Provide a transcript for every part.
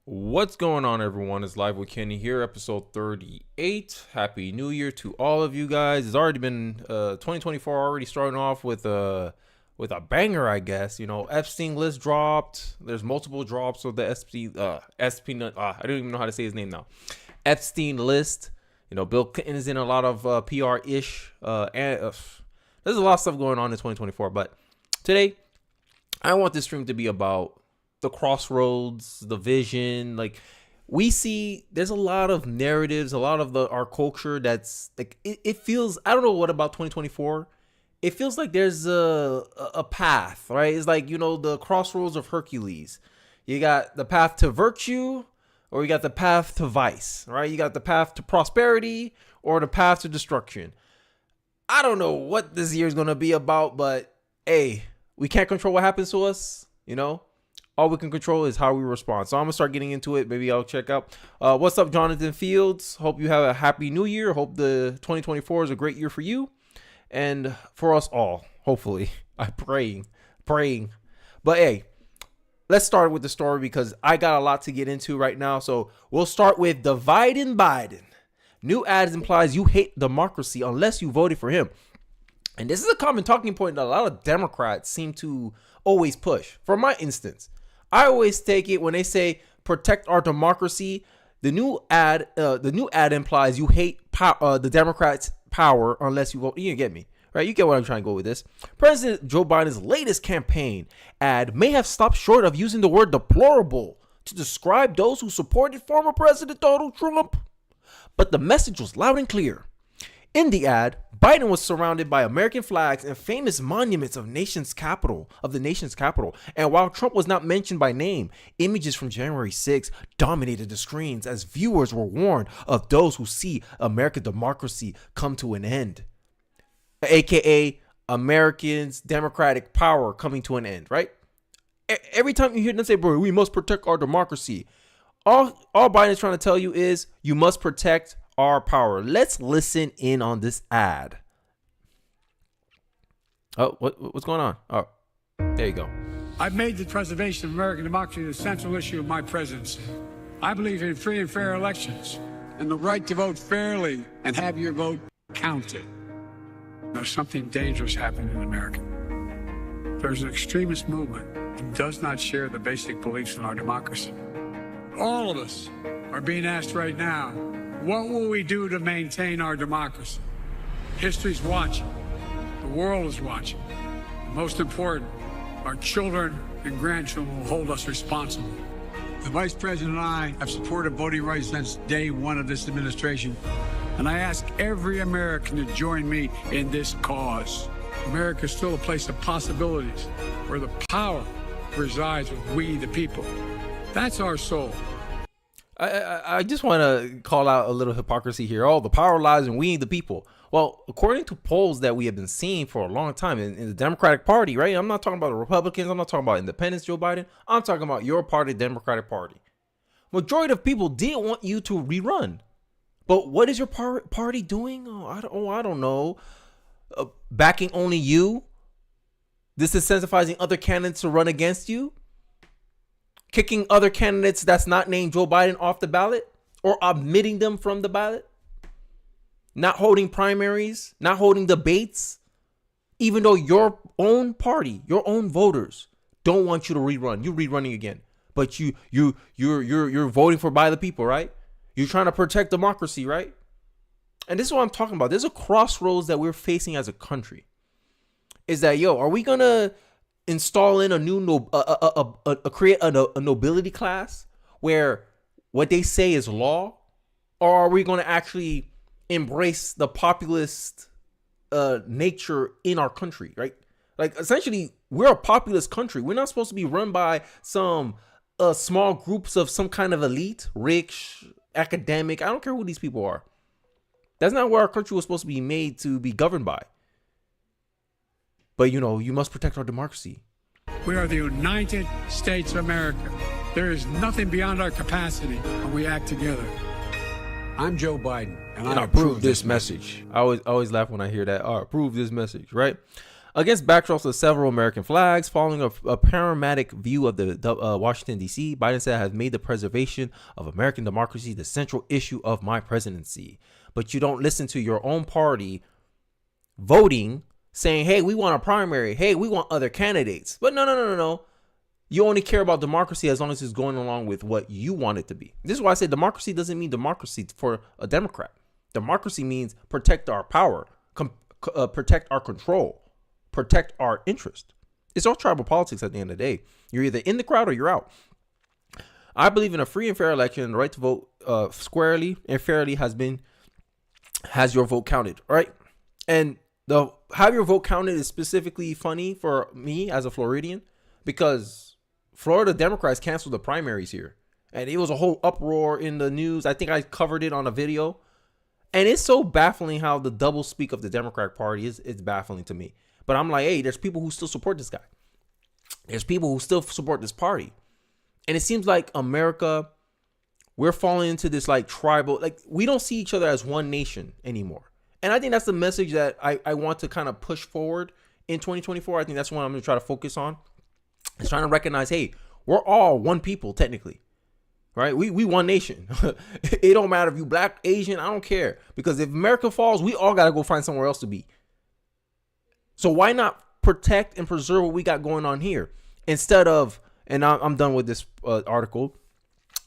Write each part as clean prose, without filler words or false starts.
What's going on, everyone? It's Live with Kenny here, episode 38. Happy New Year to all of you guys. It's already been 2024, already starting off with a banger, I guess. You know, Epstein list dropped. There's multiple drops of the I don't even know how to say his name now. Epstein list. You know, Bill Clinton is in a lot of PR-ish. There's a lot of stuff going on in 2024. But today, I want this stream to be about the crossroads, the vision. Like, we see there's a lot of narratives, a lot of our culture that's like, it feels, I don't know what about 2024. It feels like there's a path, right? It's like, you know, the crossroads of Hercules. You got the path to virtue, or you got the path to vice, right? You got the path to prosperity or the path to destruction. I don't know what this year is going to be about, but hey, we can't control what happens to us, you know? All we can control is how we respond. So I'm going to start getting into it. Maybe I'll check out. What's up, Jonathan Fields? Hope you have a happy new year. Hope the 2024 is a great year for you and for us all. Hopefully. I'm praying. But hey, let's start with the story because I got a lot to get into right now. So we'll start with Dividin Biden. New ads implies you hate democracy unless you voted for him. And this is a common talking point that a lot of Democrats seem to always push. For my instance, I always take it when they say protect our democracy. The new ad implies you hate the Democrats' power unless you vote. You get me, right? You get what I'm trying to go with this. President Joe Biden's latest campaign ad may have stopped short of using the word deplorable to describe those who supported former President Donald Trump, but the message was loud and clear. In the ad, Biden was surrounded by American flags and famous monuments of the nation's capital. And while Trump was not mentioned by name, images from January 6 dominated the screens as viewers were warned of those who see American democracy come to an end. AKA Americans' democratic power coming to an end, right? Every time you hear them say, bro, we must protect our democracy. All Biden is trying to tell you is you must protect our power. Let's listen in on this ad. Oh, what's going on? Oh, there you go. I've made the preservation of American democracy the central issue of my presidency. I believe in free and fair elections and the right to vote fairly and have your vote counted. There's something dangerous happening in America. There's an extremist movement that does not share the basic beliefs in our democracy. All of us are being asked right now, what will we do to maintain our democracy? History's watching. The world is watching. And most important, our children and grandchildren will hold us responsible. The Vice President and I have supported voting rights since day one of this administration, and I ask every American to join me in this cause. America is still a place of possibilities where the power resides with we, the people. That's our soul. I just want to call out a little hypocrisy here. Oh, the power lies in we, the people. Well, according to polls that we have been seeing for a long time in the Democratic Party, right? I'm not talking about the Republicans. I'm not talking about independents, Joe Biden. I'm talking about your party, Democratic Party. Majority of people didn't want you to rerun. But what is your party doing? I don't know. Backing only you? Disincentivizing other candidates to run against you? Kicking other candidates that's not named Joe Biden off the ballot or omitting them from the ballot, not holding primaries, not holding debates, even though your own party, your own voters don't want you to rerun. You're rerunning again, but you're voting for by the people, right? You're trying to protect democracy, right? And this is what I'm talking about. There's a crossroads that we're facing as a country. Is that, are we gonna install in a new create a nobility class where what they say is law, or are we going to actually embrace the populist nature in our country, right? Like, essentially, we're a populist country. We're not supposed to be run by some small groups of some kind of elite, rich, academic. I don't care who these people are. That's not where our country was supposed to be made to be governed by. But, you must protect our democracy. We are the United States of America. There is nothing beyond our capacity when we act together. I'm Joe Biden, and I approve this message. I always laugh when I hear that. Approve this message, right? Against backdrops of several American flags, following a panoramic view of the Washington, D.C., Biden said has made the preservation of American democracy the central issue of my presidency. But you don't listen to your own party voting, saying, hey, we want a primary. Hey, we want other candidates. But no. You only care about democracy as long as it's going along with what you want it to be. This is why I say democracy doesn't mean democracy for a Democrat. Democracy means protect our power, protect our control, protect our interest. It's all tribal politics at the end of the day. You're either in the crowd or you're out. I believe in a free and fair election. The right to vote squarely and fairly has your vote counted, right? And the have your vote counted is specifically funny for me as a Floridian because Florida Democrats canceled the primaries here. And it was a whole uproar in the news. I think I covered it on a video. And it's so baffling how the double speak of the Democratic Party is. It's baffling to me. But I'm like, hey, there's people who still support this guy. There's people who still support this party. And it seems like America, we're falling into this like tribal, like we don't see each other as one nation anymore. And I think that's the message that I want to kind of push forward in 2024. I think that's what I'm going to try to focus on. It's trying to recognize, hey, we're all one people technically, right? We one nation. It don't matter if you black, Asian, I don't care. Because if America falls, we all got to go find somewhere else to be. So why not protect and preserve what we got going on here instead of, and I'm done with this article,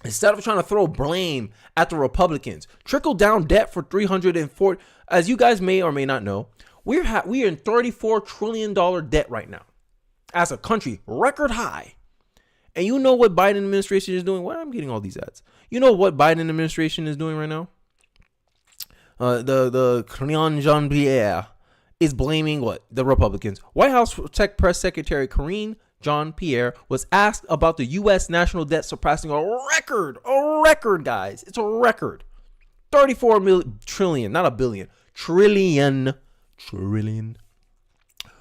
instead of trying to throw blame at the Republicans, trickle down debt for 340, as you guys may or may not know, we're in $34 trillion debt right now as a country, record high. And you know what Biden administration is doing? Why am I getting all these ads? You know what Biden administration is doing right now? The Karine Jean-Pierre is blaming what? The Republicans. White House Tech Press Secretary Karine Jean-Pierre was asked about the U.S. national debt surpassing a record, guys. It's a record. 34 trillion, not a billion, trillion,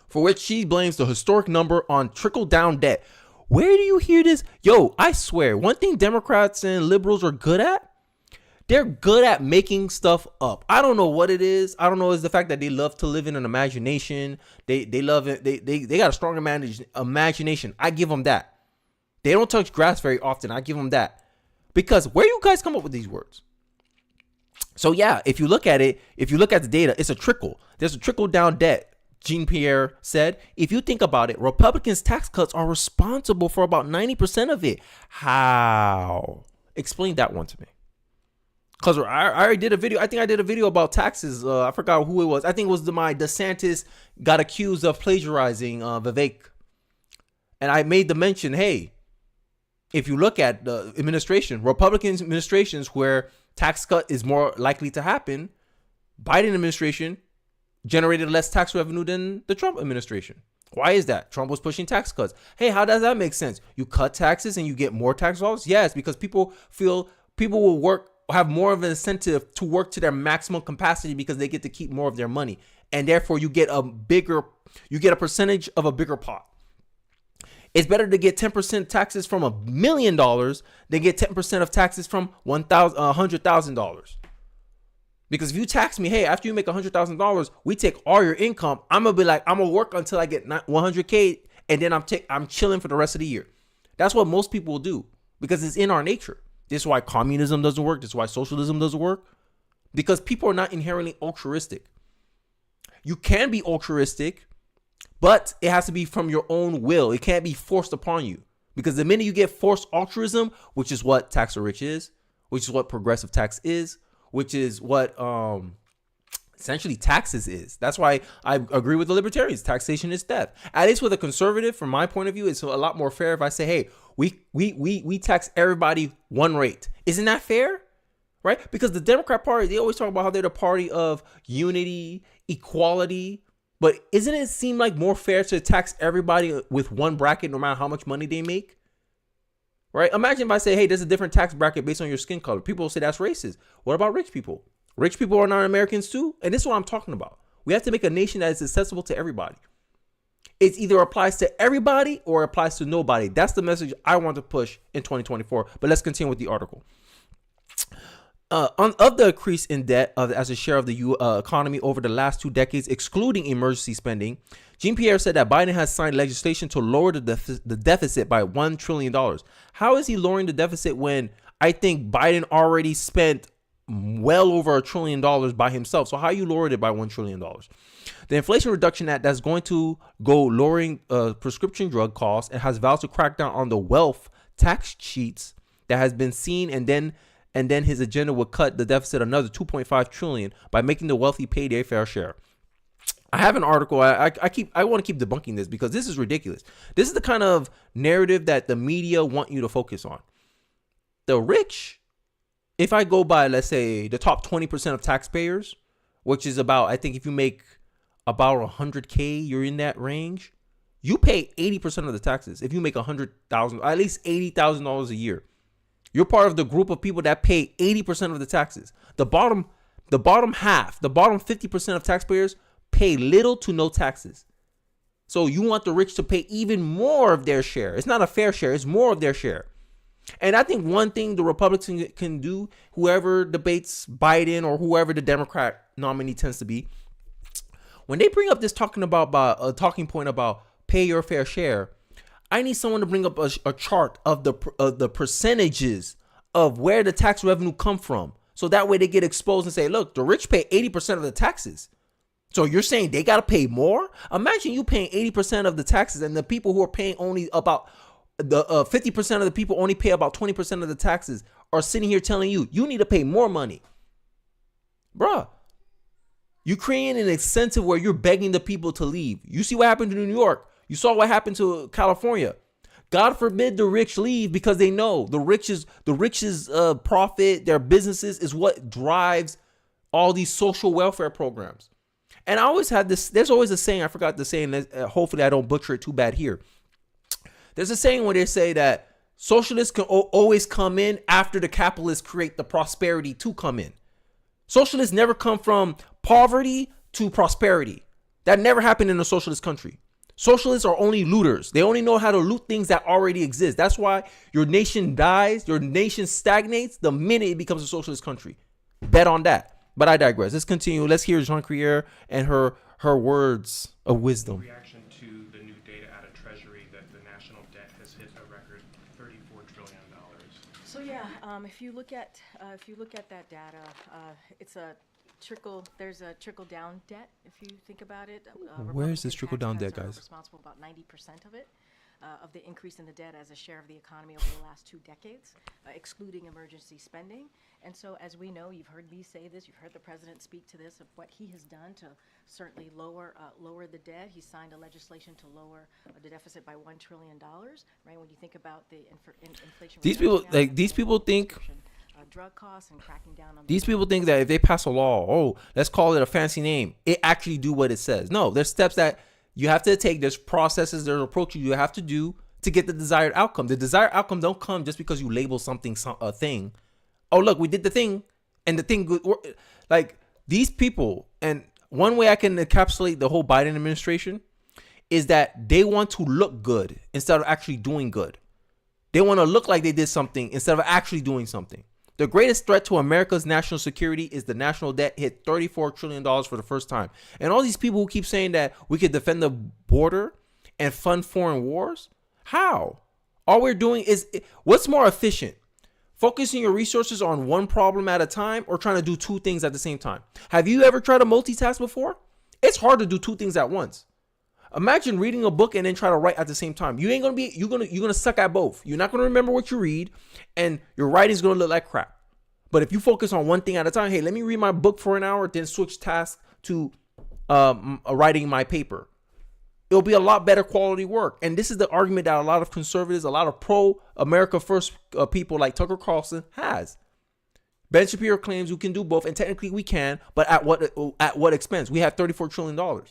for which she blames the historic number on trickle-down debt. Where do you hear this? Yo, I swear, one thing Democrats and liberals are good at, they're good at making stuff up. I don't know what it is. I don't know. It's the fact that they love to live in an imagination. They love it. They got a strong imagination. I give them that. They don't touch grass very often. I give them that. Because where you guys come up with these words? So yeah, if you look at it, if you look at the data, it's a trickle. There's a trickle down debt. Jean-Pierre said, if you think about it, Republicans' tax cuts are responsible for about 90% of it. How? Explain that one to me. Because I already did a video. I think I did a video about taxes. I forgot who it was. I think it was my DeSantis got accused of plagiarizing Vivek. And I made the mention, hey, if you look at the administration, Republican administrations where tax cut is more likely to happen, Biden administration generated less tax revenue than the Trump administration. Why is that? Trump was pushing tax cuts. Hey, how does that make sense? You cut taxes and you get more tax dollars? Yes, because people will have more of an incentive to work to their maximum capacity because they get to keep more of their money. And therefore you get a percentage of a bigger pot. It's better to get 10% taxes from $1 million than get 10% of taxes from $100,000. Because if you tax me, hey, after you make $100,000, we take all your income. I'm gonna be like, I'm gonna work until I get 100K, and then I'm chilling for the rest of the year. That's what most people will do because it's in our nature. This is why communism doesn't work. This is why socialism doesn't work. Because people are not inherently altruistic. You can be altruistic, but it has to be from your own will. It can't be forced upon you. Because the minute you get forced altruism, which is what tax or rich is, which is what progressive tax is, which is what essentially taxes is. That's why I agree with the libertarians. Taxation is theft. At least with a conservative, from my point of view, it's a lot more fair if I say, hey, we tax everybody one rate. Isn't that fair? Right? Because the Democrat Party, they always talk about how they're the party of unity, equality. But isn't it seem like more fair to tax everybody with one bracket no matter how much money they make? Right? Imagine if I say, hey, there's a different tax bracket based on your skin color. People will say that's racist. What about rich people? Rich people are not Americans too. And this is what I'm talking about. We have to make a nation that is accessible to everybody. It either applies to everybody or applies to nobody. That's the message I want to push in 2024. But let's continue with the article. Of the increase in debt as a share of the economy over the last 2 decades, excluding emergency spending, Jean-Pierre said that Biden has signed legislation to lower the deficit by $1 trillion. How is he lowering the deficit when I think Biden already spent well over $1 trillion by himself? So how you lowered it by $1 trillion? The Inflation Reduction Act that's going to go lowering prescription drug costs and has vowed to crack down on the wealth tax cheats that has been seen, and then his agenda would cut the deficit another $2.5 trillion by making the wealthy pay their fair share. I have an article. I want to keep debunking this because this is ridiculous. This is the kind of narrative that the media want you to focus on. The rich, if I go by, let's say, the top 20% of taxpayers, which is about, I think if you make about 100K, you're in that range, you pay 80% of the taxes. If you make $100,000, at least $80,000 a year, you're part of the group of people that pay 80% of the taxes. The bottom half, the bottom 50% of taxpayers pay little to no taxes. So you want the rich to pay even more of their share. It's not a fair share. It's more of their share. And I think one thing the Republicans can do, whoever debates Biden or whoever the Democrat nominee tends to be, when they bring up this talking point about pay your fair share, I need someone to bring up a chart of the percentages of where the tax revenue come from. So that way they get exposed and say, look, the rich pay 80% of the taxes. So you're saying they got to pay more? Imagine you paying 80% of the taxes and the people who are paying only about the 50% of the people only pay about 20% of the taxes are sitting here telling you need to pay more money. Bruh, you're creating an incentive where you're begging the people to leave. You see what happened to New York. You saw what happened to California. God forbid the rich leave because they know the rich's profit, their businesses is what drives all these social welfare programs. And I always had this, there's always a saying, I forgot the saying, hopefully I don't butcher it too bad here. There's a saying where they say that socialists can always come in after the capitalists create the prosperity to come in. Socialists never come from poverty to prosperity. That never happened in a socialist country. Socialists are only looters. They only know how to loot things that already exist. That's why your nation dies, your nation stagnates the minute it becomes a socialist country. Bet on that. But I digress. Let's continue. Let's hear Jean-Pierre and her words of wisdom. Reaction to the new data out of Treasury that the national debt has hit a record $34 trillion. So yeah, if you look at that data, it's a trickle. There's a trickle down debt. If you think about it, Where is this trickle down debt, Republican guys? tax cuts are responsible about 90% of it. Of the increase in the debt as a share of the economy over the last 2 decades, excluding emergency spending. And so, as we know, you've heard me say this, you've heard the president speak to this, of what he has done to certainly lower the debt. He signed a legislation to lower the deficit by $1 trillion, right? When you think about the inflation. These people think drug costs and cracking down on these people think that if they pass a law, let's call it a fancy name, it actually do what it says. No, there's steps that you have to take. There's processes, there's approaches you have to do to get the desired outcome. The desired outcome don't come just because you label something a thing. Oh, look, we did the thing, and the thing good. Like these people, and one way I can encapsulate the whole Biden administration is that they want to look good instead of actually doing good. They want to look like they did something instead of actually doing something. The greatest threat to America's national security is the national debt hit $34 trillion for the first time. And all these people who keep saying that we could defend the border and fund foreign wars, how? All we're doing is, what's more efficient? Focusing your resources on one problem at a time or trying to do 2 things at the same time? Have you ever tried to multitask before? It's hard to do 2 things at once. Imagine reading a book and then try to write at the same time. You're gonna suck at both. You're not gonna remember what you read, and your writing's gonna look like crap. But if you focus on one thing at a time, hey, let me read my book for an hour, then switch tasks to writing my paper. It'll be a lot better quality work. And this is the argument that a lot of conservatives, a lot of pro-America First people like Tucker Carlson has. Ben Shapiro claims we can do both, and technically we can, but at what expense? We have $34 trillion.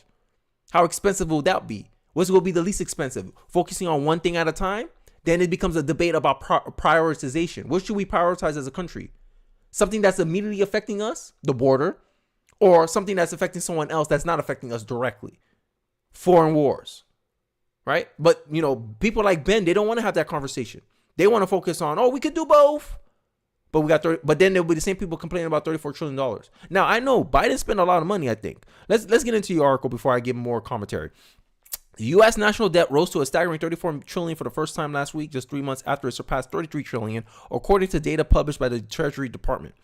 How expensive will that be? What's going to be the least expensive? Focusing on one thing at a time? Then it becomes a debate about prioritization. What should we prioritize as a country? Something that's immediately affecting us, the border, or something that's affecting someone else that's not affecting us directly? Foreign wars, right? But, people like Ben, they don't want to have that conversation. They want to focus on, we could do both. But but then there'll be the same people complaining about $34 trillion. Now, I know Biden spent a lot of money, I think. Let's get into your article before I give more commentary. The U.S. national debt rose to a staggering $34 trillion for the first time last week, just 3 months after it surpassed $33 trillion, according to data published by the Treasury Department.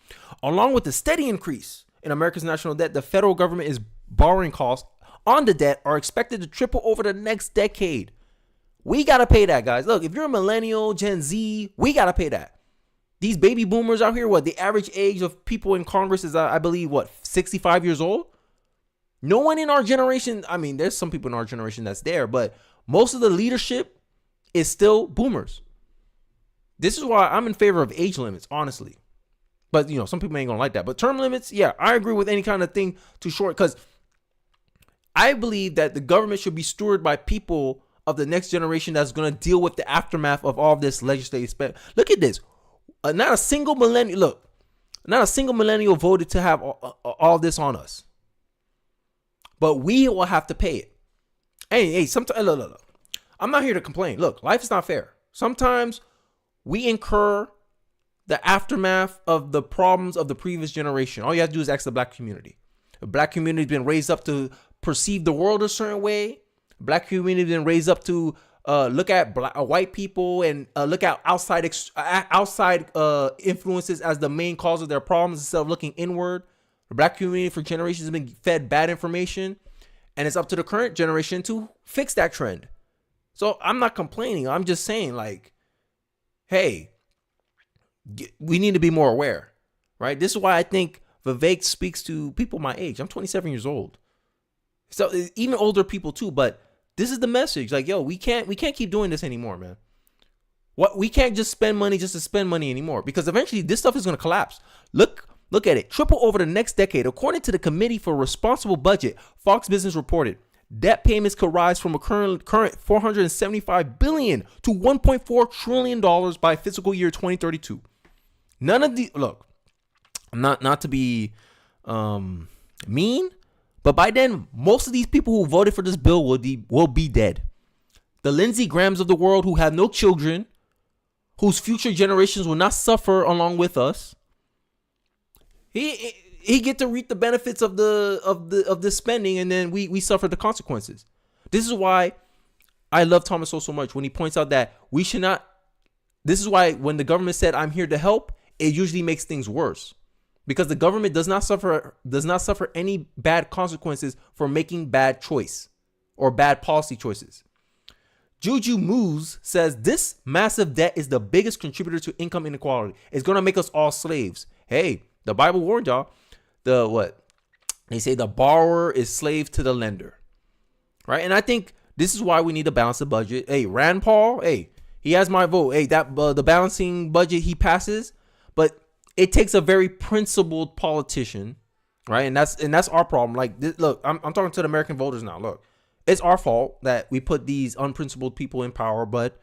Along with the steady increase in America's national debt, the federal government is borrowing costs on the debt are expected to triple over the next decade. We got to pay that, guys. Look, if you're a millennial, Gen Z, we got to pay that. These baby boomers out here, the average age of people in Congress is, I believe, 65 years old? No one in our generation, I mean, there's some people in our generation that's there, but most of the leadership is still boomers. This is why I'm in favor of age limits, honestly. But, some people ain't going to like that. But term limits, yeah, I agree with any kind of thing too short, because I believe that the government should be stewarded by people of the next generation that's going to deal with the aftermath of all this legislative spend. Look at this. Not a single millennial voted to have all this on us. But we will have to pay it. Hey, sometimes, look. I'm not here to complain. Look, life is not fair. Sometimes we incur the aftermath of the problems of the previous generation. All you have to do is ask the black community. The black community has been raised up to perceive the world a certain way. Black community has been raised up to look at white people and look at outside influences as the main cause of their problems instead of looking inward. The black community for generations has been fed bad information, and it's up to the current generation to fix that trend. So I'm not complaining. I'm just saying, hey, we need to be more aware, right? This is why I think Vivek speaks to people my age. I'm 27 years old. So even older people too, but this is the message. We can't keep doing this anymore, man. We can't just spend money just to spend money anymore, because eventually this stuff is going to collapse. Look at it. Triple over the next decade. According to the Committee for Responsible Budget, Fox Business reported debt payments could rise from a current $475 billion to $1.4 trillion by fiscal year 2032. None of the not to be mean, but by then most of these people who voted for this bill will be dead. The Lindsey Grahams of the world, who have no children, whose future generations will not suffer along with us. He get to reap the benefits of the spending, and then we suffer the consequences. This is why I love Thomas Sowell so much when he points out that we should not. This is why when the government said "I'm here to help," it usually makes things worse, because the government does not suffer any bad consequences for making bad choice or bad policy choices. Juju Moose says this massive debt is the biggest contributor to income inequality. It's gonna make us all slaves. Hey. The Bible warned y'all. They say the borrower is slave to the lender, right? And I think this is why we need to balance the budget. Hey, Rand Paul, hey, he has my vote. Hey, that the balancing budget he passes, but it takes a very principled politician, right? And that's our problem. Look, I'm talking to the American voters now. Look, it's our fault that we put these unprincipled people in power, but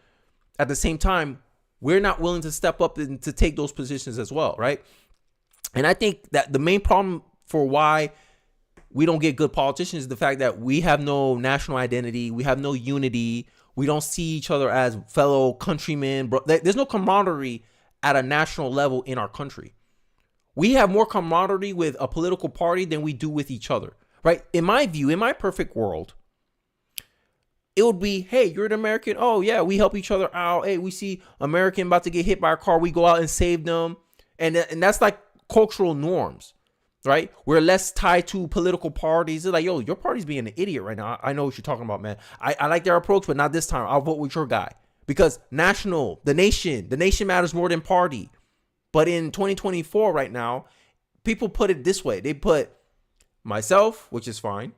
at the same time, we're not willing to step up and to take those positions as well, right? And I think that the main problem for why we don't get good politicians is the fact that we have no national identity. We have no unity. We don't see each other as fellow countrymen. There's no camaraderie at a national level in our country. We have more camaraderie with a political party than we do with each other, right? In my view, in my perfect world, it would be, hey, you're an American. Oh, yeah, we help each other out. Hey, we see American about to get hit by a car. We go out and save them. And that's like cultural norms, right? We're less tied to political parties. It's like, yo, your party's being an idiot right now. I know what you're talking about, man. I like their approach, but not this time. I'll vote with your guy, because the nation matters more than party. But in 2024 right now, people put it this way. They put myself, which is fine,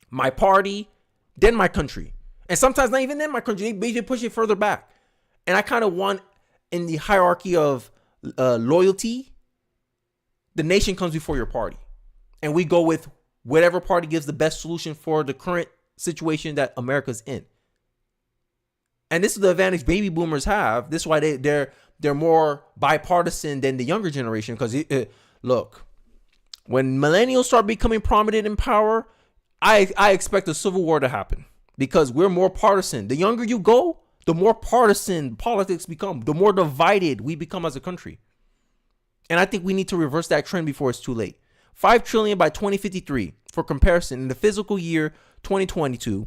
my party, then my country. And sometimes not even then my country. They push it further back. And I kind of want, in the hierarchy of loyalty, the nation comes before your party, and we go with whatever party gives the best solution for the current situation that America's in. And this is the advantage baby boomers have. This is why they're more bipartisan than the younger generation. Because look, when millennials start becoming prominent in power, I expect a civil war to happen, because we're more partisan. The younger you go, the more partisan politics become, the more divided we become as a country. And I think we need to reverse that trend before it's too late. $5 trillion by 2053. For comparison, in the fiscal year 2022,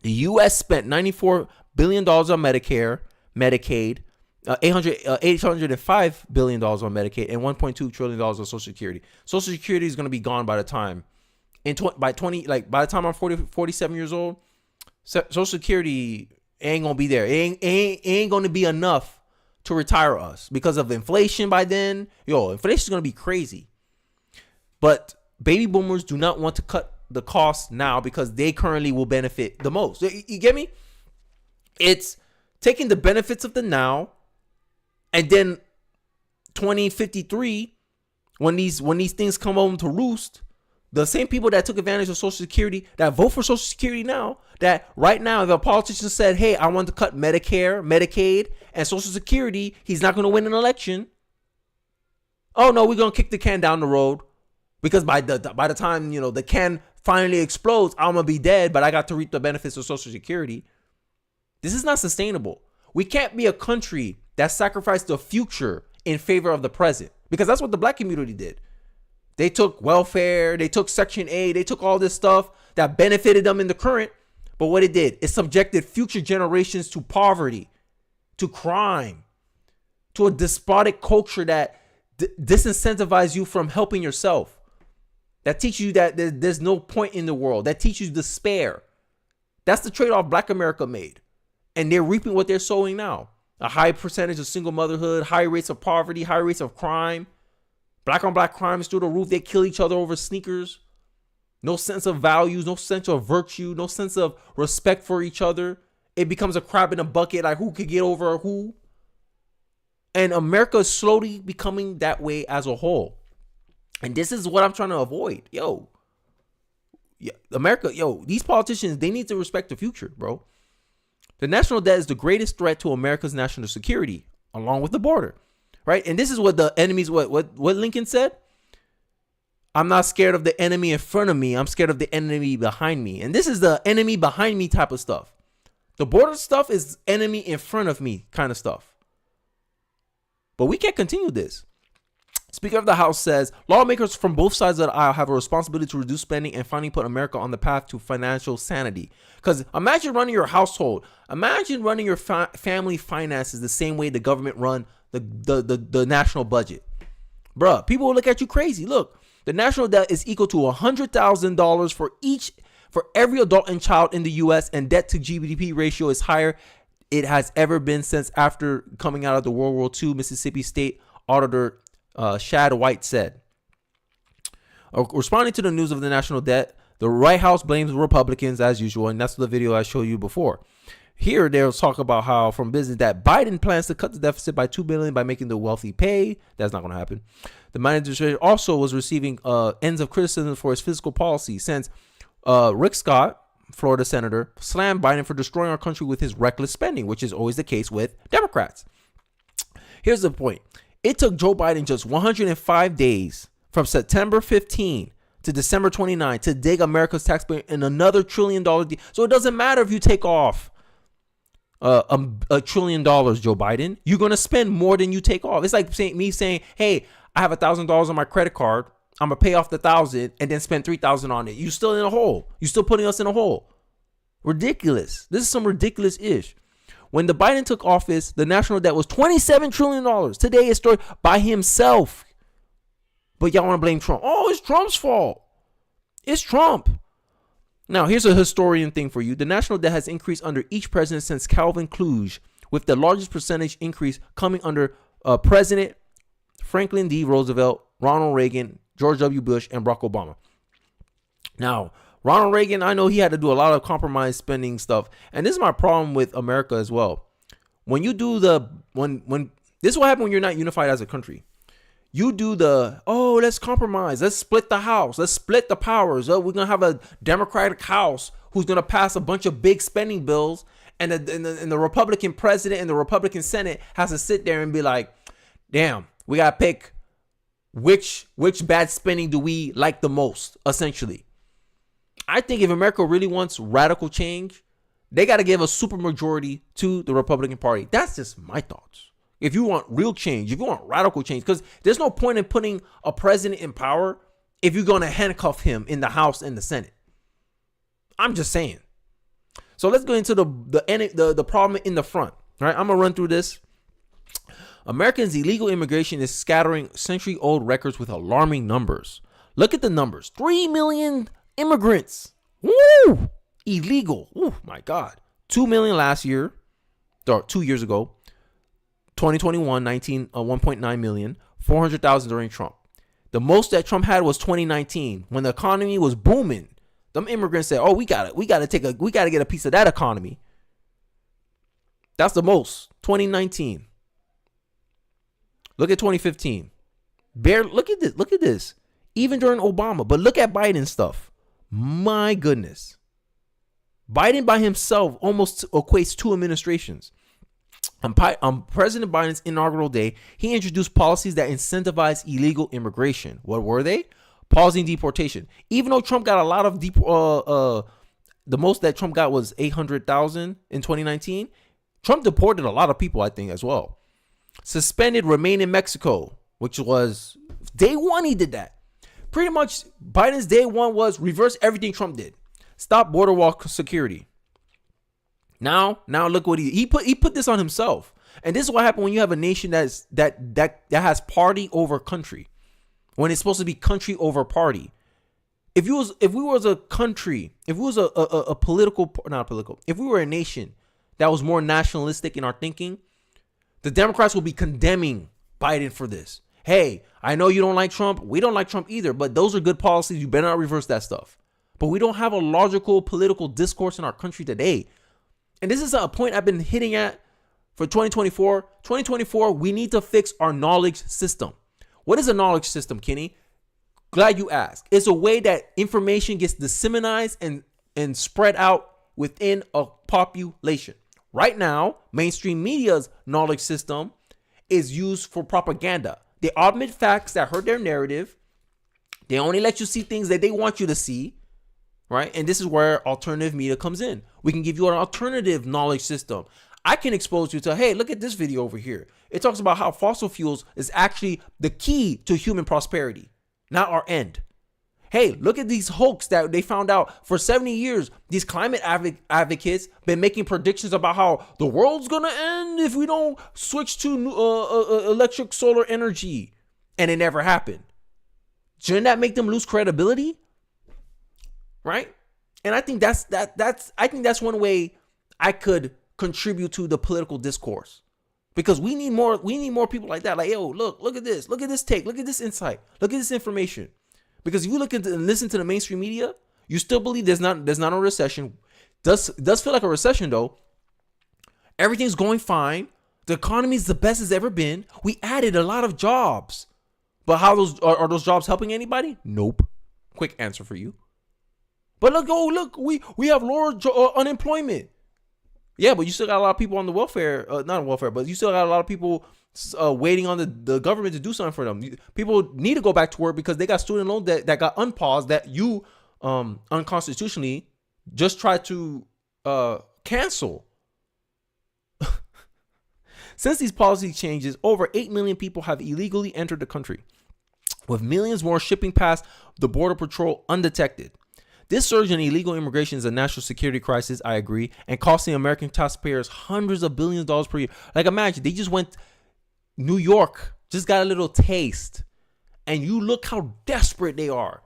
The U.S. spent $94 billion on Medicare, Medicaid, $805 billion on Medicaid, and $1.2 trillion on Social Security. Social Security is going to be gone by the time, by the time I'm 47 years old, Social Security ain't going to be there. It ain't going to be enough to retire us because of inflation by then. Inflation is going to be crazy. But baby boomers do not want to cut the cost now because they currently will benefit the most. You get me? It's taking the benefits of the now, and then 2053, when these things come home to roost, the same people that took advantage of Social Security, that vote for Social Security now, that right now, if a politician said, hey, I want to cut Medicare, Medicaid, and Social Security, he's not going to win an election. Oh, no, we're going to kick the can down the road. Because by the time, the can finally explodes, I'm going to be dead, but I got to reap the benefits of Social Security. This is not sustainable. We can't be a country that sacrificed the future in favor of the present. Because that's what the black community did. They took welfare, they took Section 8, they took all this stuff that benefited them in the current. But what it did, it subjected future generations to poverty, to crime, to a despotic culture that disincentivizes you from helping yourself. That teaches you that there's no point in the world. That teaches you despair. That's the trade-off Black America made. And they're reaping what they're sowing now. A high percentage of single motherhood, high rates of poverty, high rates of crime. Black on black crime is through the roof. They kill each other over sneakers. No sense of values, no sense of virtue, no sense of respect for each other. It becomes a crab in a bucket, like who could get over who. And America is slowly becoming that way as a whole. And this is what I'm trying to avoid. America, these politicians, they need to respect the future, bro. The national debt is the greatest threat to America's national security, along with the border, right? And this is what the enemies, what Lincoln said. I'm not scared of the enemy in front of me. I'm scared of the enemy behind me. And this is the enemy behind me type of stuff. The border stuff is enemy in front of me kind of stuff. But we can't continue this. Speaker of the House says, lawmakers from both sides of the aisle have a responsibility to reduce spending and finally put America on the path to financial sanity. Because imagine running your household. Imagine running your family finances the same way the government run the national budget. Bruh, people will look at you crazy. Look, the national debt is equal to $100,000 for every adult and child in the U.S. and debt to GDP ratio is higher it has ever been since after coming out of the World War II, Mississippi State Auditor Shad White said. Responding to the news of the national debt, the White House blames Republicans as usual, and that's the video I showed you before. Here, they'll talk about how from business that Biden plans to cut the deficit by $2 billion by making the wealthy pay. That's not going to happen. The Biden administration also was receiving ends of criticism for its fiscal policy since Rick Scott, Florida senator, slammed Biden for destroying our country with his reckless spending, which is always the case with Democrats. Here's the point. It took Joe Biden just 105 days from September 15 to December 29 to dig America's taxpayer in another $1 trillion deal. So it doesn't matter if you take off $1 trillion, Joe Biden. You're going to spend more than you take off. It's like me saying, hey, I have $1,000 on my credit card. I'm going to pay off the $1,000 and then spend $3,000 on it. You're still in a hole. You're still putting us in a hole. Ridiculous. This is some ridiculous ish. When the Biden took office, the national debt was $27 trillion. Today it's stored by himself. But y'all want to blame Trump. Oh, it's Trump's fault. It's Trump. Now, here's a historian thing for you. The national debt has increased under each president since Calvin Coolidge, with the largest percentage increase coming under President Franklin D. Roosevelt, Ronald Reagan, George W. Bush, and Barack Obama. Now, Ronald Reagan, I know he had to do a lot of compromise spending stuff. And this is my problem with America as well. When you do when this is what happens when you're not unified as a country. You do let's compromise. Let's split the house. Let's split the powers. We're going to have a Democratic House who's going to pass a bunch of big spending bills. And the Republican president and the Republican Senate has to sit there and be like, damn, we got to pick which bad spending do we like the most, essentially. I think if America really wants radical change, they got to give a supermajority to the Republican Party. That's just my thoughts. If you want real change, if you want radical change, because there's no point in putting a president in power if you're going to handcuff him in the House and the Senate. I'm just saying. So let's go into the problem in the front. All right, I'm gonna run through this. Americans' illegal immigration is scattering century-old records with alarming numbers. Look at the numbers: 3 million immigrants. Woo! Illegal. Oh my God. 2 million last year, or 2 years ago. 2021, 1.9 million. 400,000 during Trump. The most that Trump had was 2019 when the economy was booming. Them immigrants said, "Oh, we gotta get a piece of that economy." That's the most. 2019. Look at 2015. Look at this. Look at this. Even during Obama. But look at Biden's stuff. My goodness. Biden by himself almost equates 2 administrations. On President Biden's inaugural day, he introduced policies that incentivize illegal immigration. What were they? Pausing deportation. Even though Trump got a lot of the most that Trump got was 800,000 in 2019. Trump deported a lot of people, I think, as well. Suspended remain in Mexico, which was day one. He did that. Pretty much Biden's day one was reverse everything Trump did. Stop border wall security. Now look what he put this on himself. And this is what happened when you have a nation that has party over country, when it's supposed to be country over party. If we was a country, if we was a political, not political, if we were a nation that was more nationalistic in our thinking, the Democrats will be condemning Biden for this. Hey, I know you don't like Trump. We don't like Trump either, but those are good policies. You better not reverse that stuff. But we don't have a logical political discourse in our country today. And this is a point I've been hitting at for 2024. 2024, we need to fix our knowledge system. What is a knowledge system, Kenny? Glad you asked. It's a way that information gets disseminated and spread out within a population. Right now, mainstream media's knowledge system is used for propaganda. They omit facts that hurt their narrative. They only let you see things that they want you to see, right? And this is where alternative media comes in. We can give you an alternative knowledge system. I can expose you to, hey, look at this video over here. It talks about how fossil fuels is actually the key to human prosperity, not our end. Hey, look at these hoax that they found out for 70 years. These climate advocates been making predictions about how the world's going to end if we don't switch to electric solar energy. And it never happened. Shouldn't that make them lose credibility? Right? And I think that's one way I could contribute to the political discourse. Because we need more people like that. Like, yo, look at this. Look at this take. Look at this insight. Look at this information. Because if you look into and listen to the mainstream media, you still believe there's not a recession. Does feel like a recession though. Everything's going fine. The economy is the best it's ever been. We added a lot of jobs. But how are those jobs helping anybody? Nope. Quick answer for you. But look, we have lower unemployment. Yeah, but you still got a lot of people on the welfare, not on welfare, but you still got a lot of people waiting on the government to do something for them. People need to go back to work because they got student loans that got unpaused that you unconstitutionally just tried to cancel. Since these policy changes, over 8 million people have illegally entered the country, with millions more shipping past the Border Patrol undetected. This surge in illegal immigration is a national security crisis, I agree, and costing American taxpayers hundreds of billions of dollars per year. Like, imagine, they just went, New York just got a little taste, and you look how desperate they are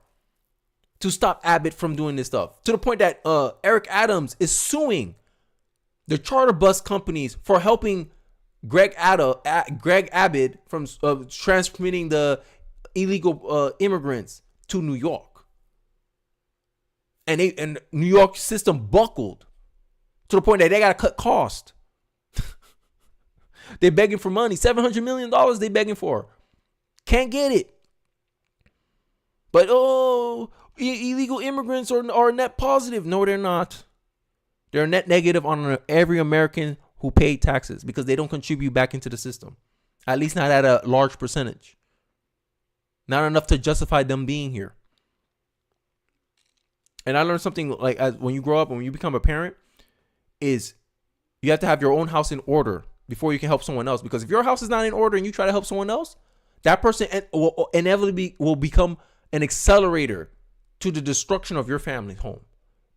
to stop Abbott from doing this stuff, to the point that Eric Adams is suing the charter bus companies for helping Greg Abbott from transmitting the illegal immigrants to New York. And New York system buckled to the point that they got to cut cost. They're begging for money. $700 million they begging for. Can't get it. But, illegal immigrants are net positive. No, they're not. They're net negative on every American who paid taxes because they don't contribute back into the system. At least not at a large percentage. Not enough to justify them being here. And I learned something like when you grow up and when you become a parent is you have to have your own house in order before you can help someone else. Because if your house is not in order and you try to help someone else, that person will inevitably will become an accelerator to the destruction of your family's home.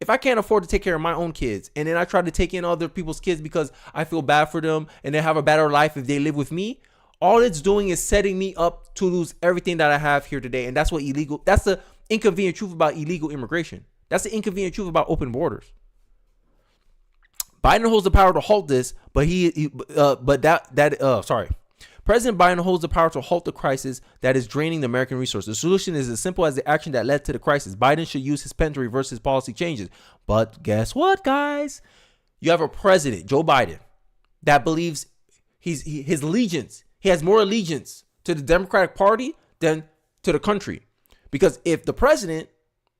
If I can't afford to take care of my own kids, and then I try to take in other people's kids because I feel bad for them and they have a better life if they live with me, all it's doing is setting me up to lose everything that I have here today. And that's that's the inconvenient truth about illegal immigration. That's the inconvenient truth about open borders. Biden holds the power to halt this, but President Biden holds the power to halt the crisis that is draining the American resources. The solution is as simple as the action that led to the crisis. Biden should use his pen to reverse his policy changes. But guess what, guys? You have a president, Joe Biden, that believes his allegiance. He has more allegiance to the Democratic Party than to the country. Because if the president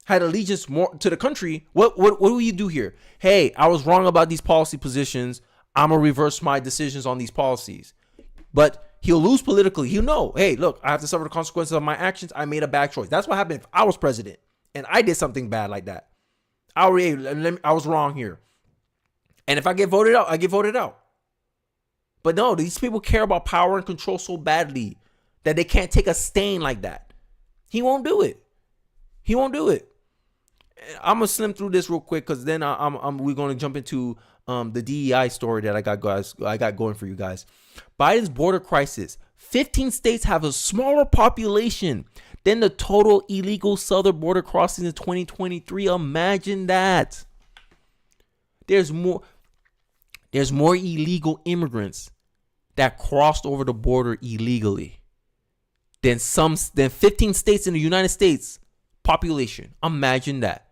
had allegiance more to the country, what do you do here? Hey, I was wrong about these policy positions. I'm going to reverse my decisions on these policies. But he'll lose politically. He'll know, hey, look, I have to suffer the consequences of my actions. I made a bad choice. That's what happened if I was president and I did something bad like that. I was wrong here. And if I get voted out, I get voted out. But no, these people care about power and control so badly that they can't take a stain like that. He won't do it. He won't do it. I'm gonna slim through this real quick because then we're gonna jump into the DEI story that I got going for you guys. Biden's border crisis. 15 states have a smaller population than the total illegal southern border crossings in 2023. Imagine that. There's more illegal immigrants that crossed over the border illegally than 15 states in the United States population. Imagine that.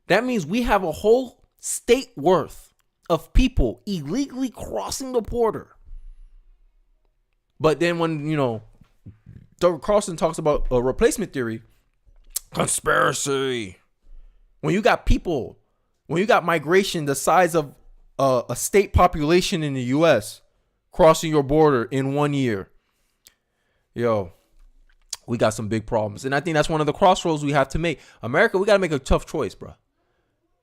That means we have a whole state worth of people illegally crossing the border. But then when, Doug Carlson talks about a replacement theory, conspiracy. When you got migration the size of a state population in the U.S. crossing your border in 1 year, we got some big problems. And I think that's one of the crossroads we have to make. America, we got to make a tough choice, bro.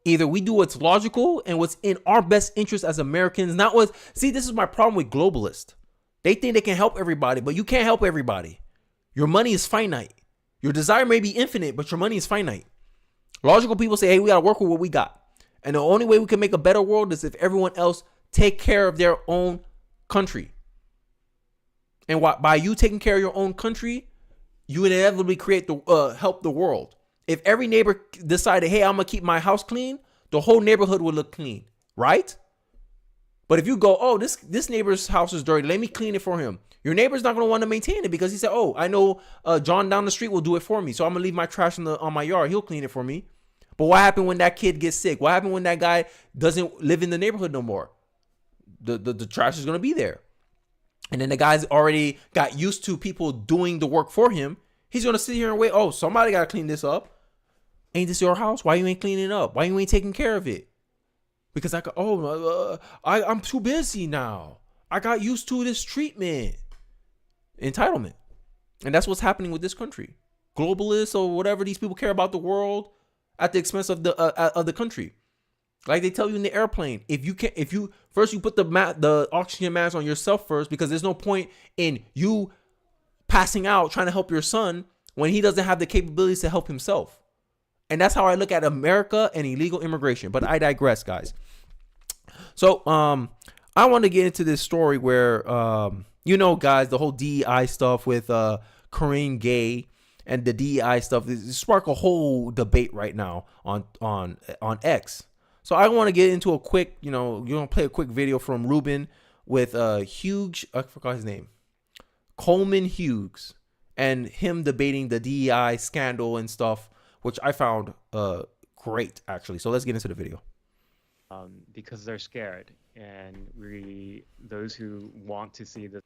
Either we do what's logical and what's in our best interest as Americans, this is my problem with globalists. They think they can help everybody, but you can't help everybody. Your money is finite. Your desire may be infinite, but your money is finite. Logical people say, hey, we got to work with what we got. And the only way we can make a better world is if everyone else take care of their own country. And by you taking care of your own country, you inevitably help the world. If every neighbor decided, hey, I'm going to keep my house clean, the whole neighborhood would look clean, right? But if you go, oh, this neighbor's house is dirty, let me clean it for him. Your neighbor's not going to want to maintain it because he said, oh, I know John down the street will do it for me, so I'm going to leave my trash on my yard. He'll clean it for me. But what happened when that kid gets sick? What happened when that guy doesn't live in the neighborhood no more? The trash is going to be there. And then the guy's already got used to people doing the work for him. He's going to sit here and wait. Oh, somebody got to clean this up. Ain't this your house? Why you ain't cleaning it up? Why you ain't taking care of it? Because I'm too busy now. I got used to this treatment. Entitlement. And that's what's happening with this country. Globalists or whatever, these people care about the world at the expense of the country. Like they tell you in the airplane, if you first you put the oxygen mask on yourself first, because there's no point in you passing out trying to help your son when he doesn't have the capabilities to help himself. And that's how I look at America and illegal immigration. But I digress, guys. So I want to get into this story where guys, the whole DEI stuff with Corinne Gay and the DEI stuff is spark a whole debate right now on X. So I want to get into a quick, you're gonna play a quick video from Ruben with Hughes, I forgot his name, Coleman Hughes, and him debating the DEI scandal and stuff, which I found great actually. So let's get into the video. Because they're scared, and those who want to see this.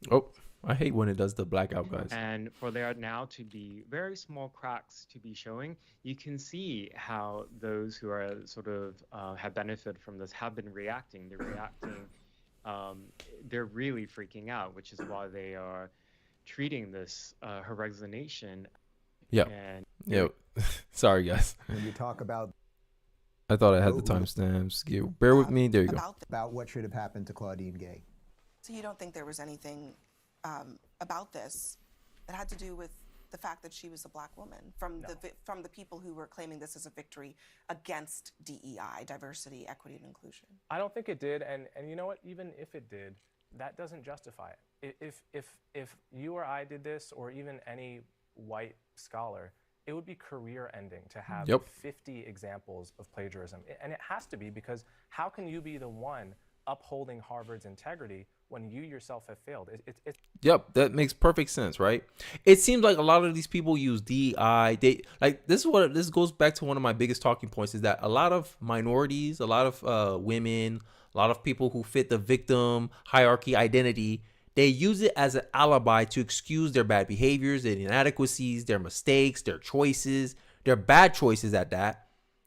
Oh, I hate when it does the blackout, guys. And for there now to be very small cracks to be showing, you can see how those who are sort of have benefited from this have been reacting. They're reacting. They're really freaking out, which is why they are treating this her resignation. Yeah. Yeah. Sorry, guys. When you talk about, I thought I had the timestamps. Bear with me. There you go. About what should have happened to Claudine Gay. So you don't think there was anything about this that had to do with the fact that she was a black woman from the people who were claiming this as a victory against DEI, diversity, equity, and inclusion? I don't think it did, and you know what? Even if it did, that doesn't justify it. If you or I did this, or even any white scholar, it would be career-ending to have 50 examples of plagiarism, and it has to be, because how can you be the one upholding Harvard's integrity when you yourself have failed? Yep, that makes perfect sense, right? It seems like a lot of these people use DEI. This goes back to one of my biggest talking points, is that a lot of minorities, a lot of women, a lot of people who fit the victim hierarchy identity, they use it as an alibi to excuse their bad behaviors, their inadequacies, their mistakes, their choices, their bad choices at that.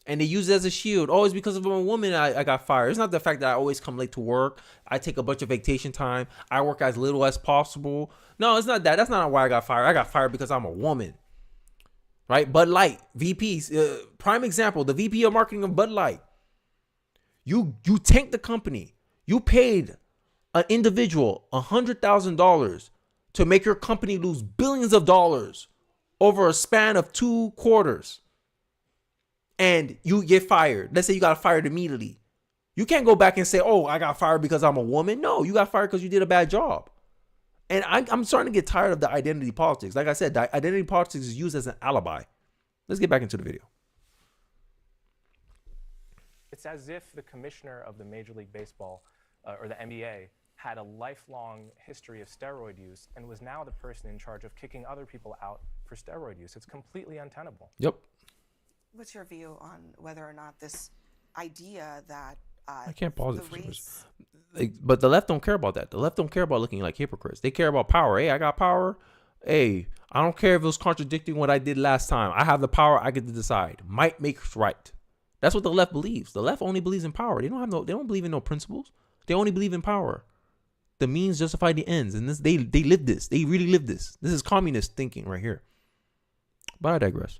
And they use it as a shield. Oh, it's because of a woman I got fired. It's not the fact that I always come late to work. I take a bunch of vacation time. I work as little as possible. No, it's not that. That's not why I got fired. I got fired because I'm a woman. Right? Bud Light, VPs. Prime example, the VP of marketing of Bud Light. You tanked the company. You paid an individual $100,000 to make your company lose billions of dollars over a span of 2 quarters. And you get fired. Let's say you got fired immediately. You can't go back and say, oh, I got fired because I'm a woman. No, you got fired because you did a bad job. And I'm starting to get tired of the identity politics. Like I said, identity politics is used as an alibi. Let's get back into the video. It's as if the commissioner of the Major League Baseball or the NBA had a lifelong history of steroid use and was now the person in charge of kicking other people out for steroid use. It's completely untenable. Yep. What's your view on whether or not this idea that I can't pause the it for some race... reason. But the left don't care about that. The left don't care about looking like hypocrites. They care about power. Hey, I got power. Hey, I don't care if it was contradicting what I did last time. I have the power. I get to decide. Might makes right. That's what the left believes. The left only believes in power. They don't believe in no principles. They only believe in power. The means justify the ends, and this they live this. They really live this. This is communist thinking right here. But I digress.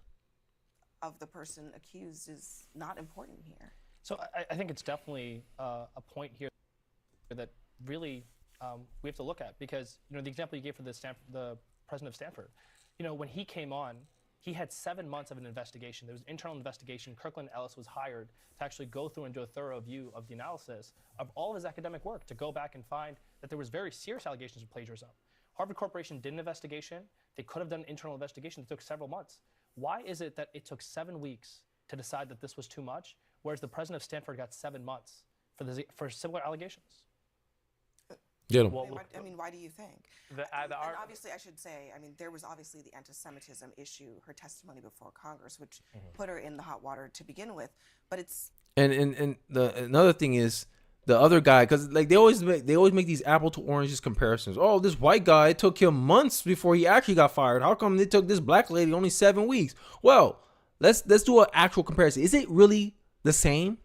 of the person accused is not important here. So I think it's definitely a point here that really we have to look at, because the example you gave for the president of Stanford, when he came on, he had 7 months of an investigation. There was an internal investigation. Kirkland Ellis was hired to actually go through and do a thorough view of the analysis of all of his academic work to go back and find that there was very serious allegations of plagiarism. Harvard Corporation did an investigation. They could have done an internal investigation that took several months. Why is it that it took 7 weeks to decide that this was too much, whereas the president of Stanford got 7 months for similar allegations? Well, why do you think? And obviously, I should say, there was obviously the anti-Semitism issue, her testimony before Congress, which put her in the hot water to begin with. But it's another thing is the other guy, because they always make these apple to oranges comparisons. Oh, this white guy, it took him months before he actually got fired. How come it took this black lady only 7 weeks? Well, let's do an actual comparison. Is it really the same?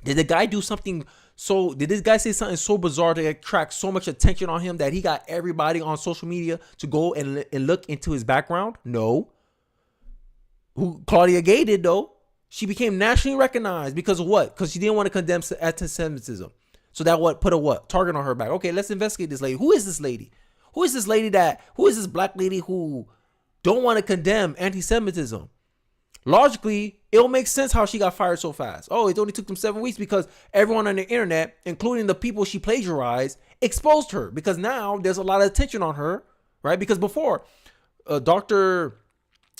Did the guy do something? So did this guy say something so bizarre to attract so much attention on him that he got everybody on social media to go and look into his background? No. Who Claudia Gay did though. She became nationally recognized because of what? Because she didn't want to condemn anti-Semitism. So that put a target on her back. Okay, let's investigate this lady. Who is this lady? Who is this black lady who don't want to condemn anti-Semitism? Logically, it'll make sense how she got fired so fast. Oh, it only took them 7 weeks because everyone on the internet, including the people she plagiarized, exposed her. Because now there's a lot of attention on her, right? Because before, Dr.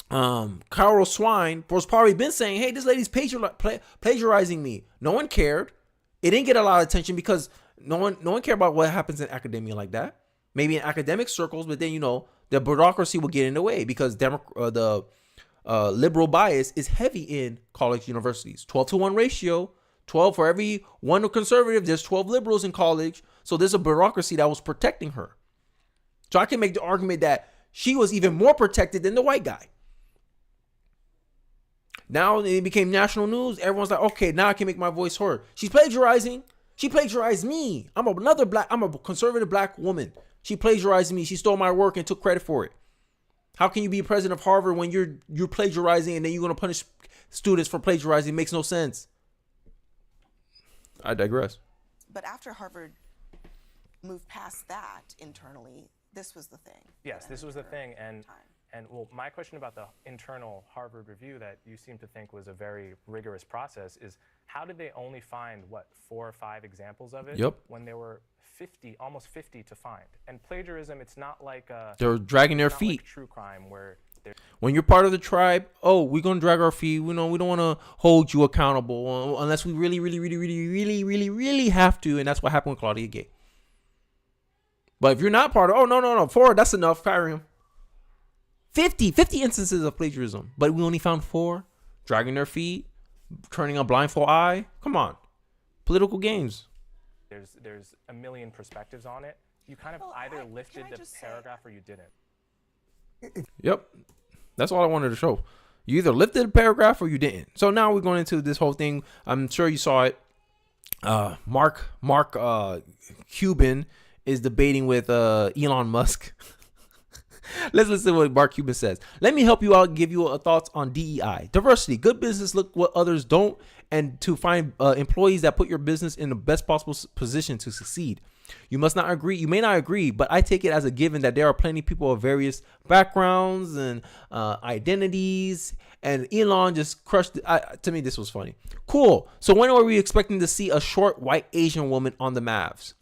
Carol Swine was probably been saying, hey, this lady's plagiarizing me. No one cared. It didn't get a lot of attention because no one cared about what happens in academia like that. Maybe in academic circles, but then, the bureaucracy will get in the way because the liberal bias is heavy in college universities. 12-to-1 ratio, 12 for every one conservative, there's 12 liberals in college. So there's a bureaucracy that was protecting her. So I can make the argument that she was even more protected than the white guy. Now it became national news. Everyone's like, okay, now I can make my voice heard. She's plagiarizing. She plagiarized me. I'm a conservative black woman. She plagiarized me. She stole my work and took credit for it. How can you be president of Harvard when you're plagiarizing and then you're going to punish students for plagiarizing? It makes no sense. I digress. But after Harvard moved past that internally, this was the thing. Yes, this was the thing. And well, my question about the internal Harvard review that you seem to think was a very rigorous process is, how did they only find, what, 4 or 5 examples of it? Yep. When there were 50, almost 50 to find. And plagiarism, it's not like they're dragging their not feet. like true crime where when you're part of the tribe, oh, we're gonna drag our feet. We don't want to hold you accountable unless we really have to, and that's what happened with Claudia Gay. But if you're not part of, oh no, 4, that's enough, fire him. 50 instances of plagiarism, but we only found 4, dragging their feet, turning a blindfold eye. Come on, political games. There's a million perspectives on it. You kind of either lifted the paragraph or you didn't. Yep, that's all I wanted to show. You either lifted a paragraph or you didn't. So now we're going into this whole thing. I'm sure you saw it. Mark Cuban is debating with Elon Musk. Let's listen to what Mark Cuban says. Let me help you out and give you thoughts on DEI. Diversity. Good business look what others don't, and to find employees that put your business in the best possible position to succeed. You must not agree. You may not agree, but I take it as a given that there are plenty of people of various backgrounds and identities. And Elon just crushed it. To me, this was funny. Cool. So when are we expecting to see a short white Asian woman on the Mavs?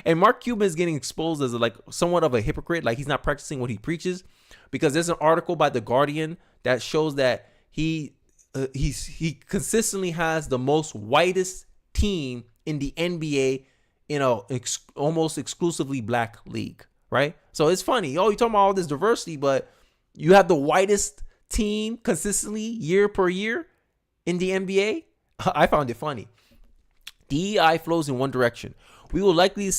And Mark Cuban is getting exposed as somewhat of a hypocrite. Like he's not practicing what he preaches, because there's an article by The Guardian that shows that he consistently has the most whitest team in the NBA, almost exclusively black league, right? So it's funny. Oh, you're talking about all this diversity, but you have the whitest team consistently year per year in the NBA. I found it funny. DEI flows in one direction. We will likely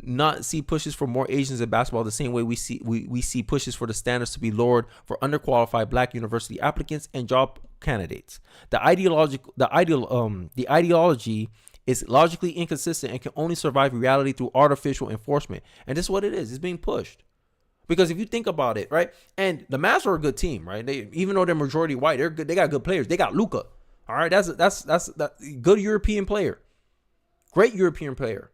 not see pushes for more Asians in basketball the same way we see pushes for the standards to be lowered for underqualified black university applicants and job candidates. The ideology is logically inconsistent and can only survive reality through artificial enforcement. And this is what it is. It's being pushed. Because if you think about it, right? And the Mavs are a good team, right? Even though they're majority white, they're good. They got good players. They got Luka. All right, that's good European player. Great European player.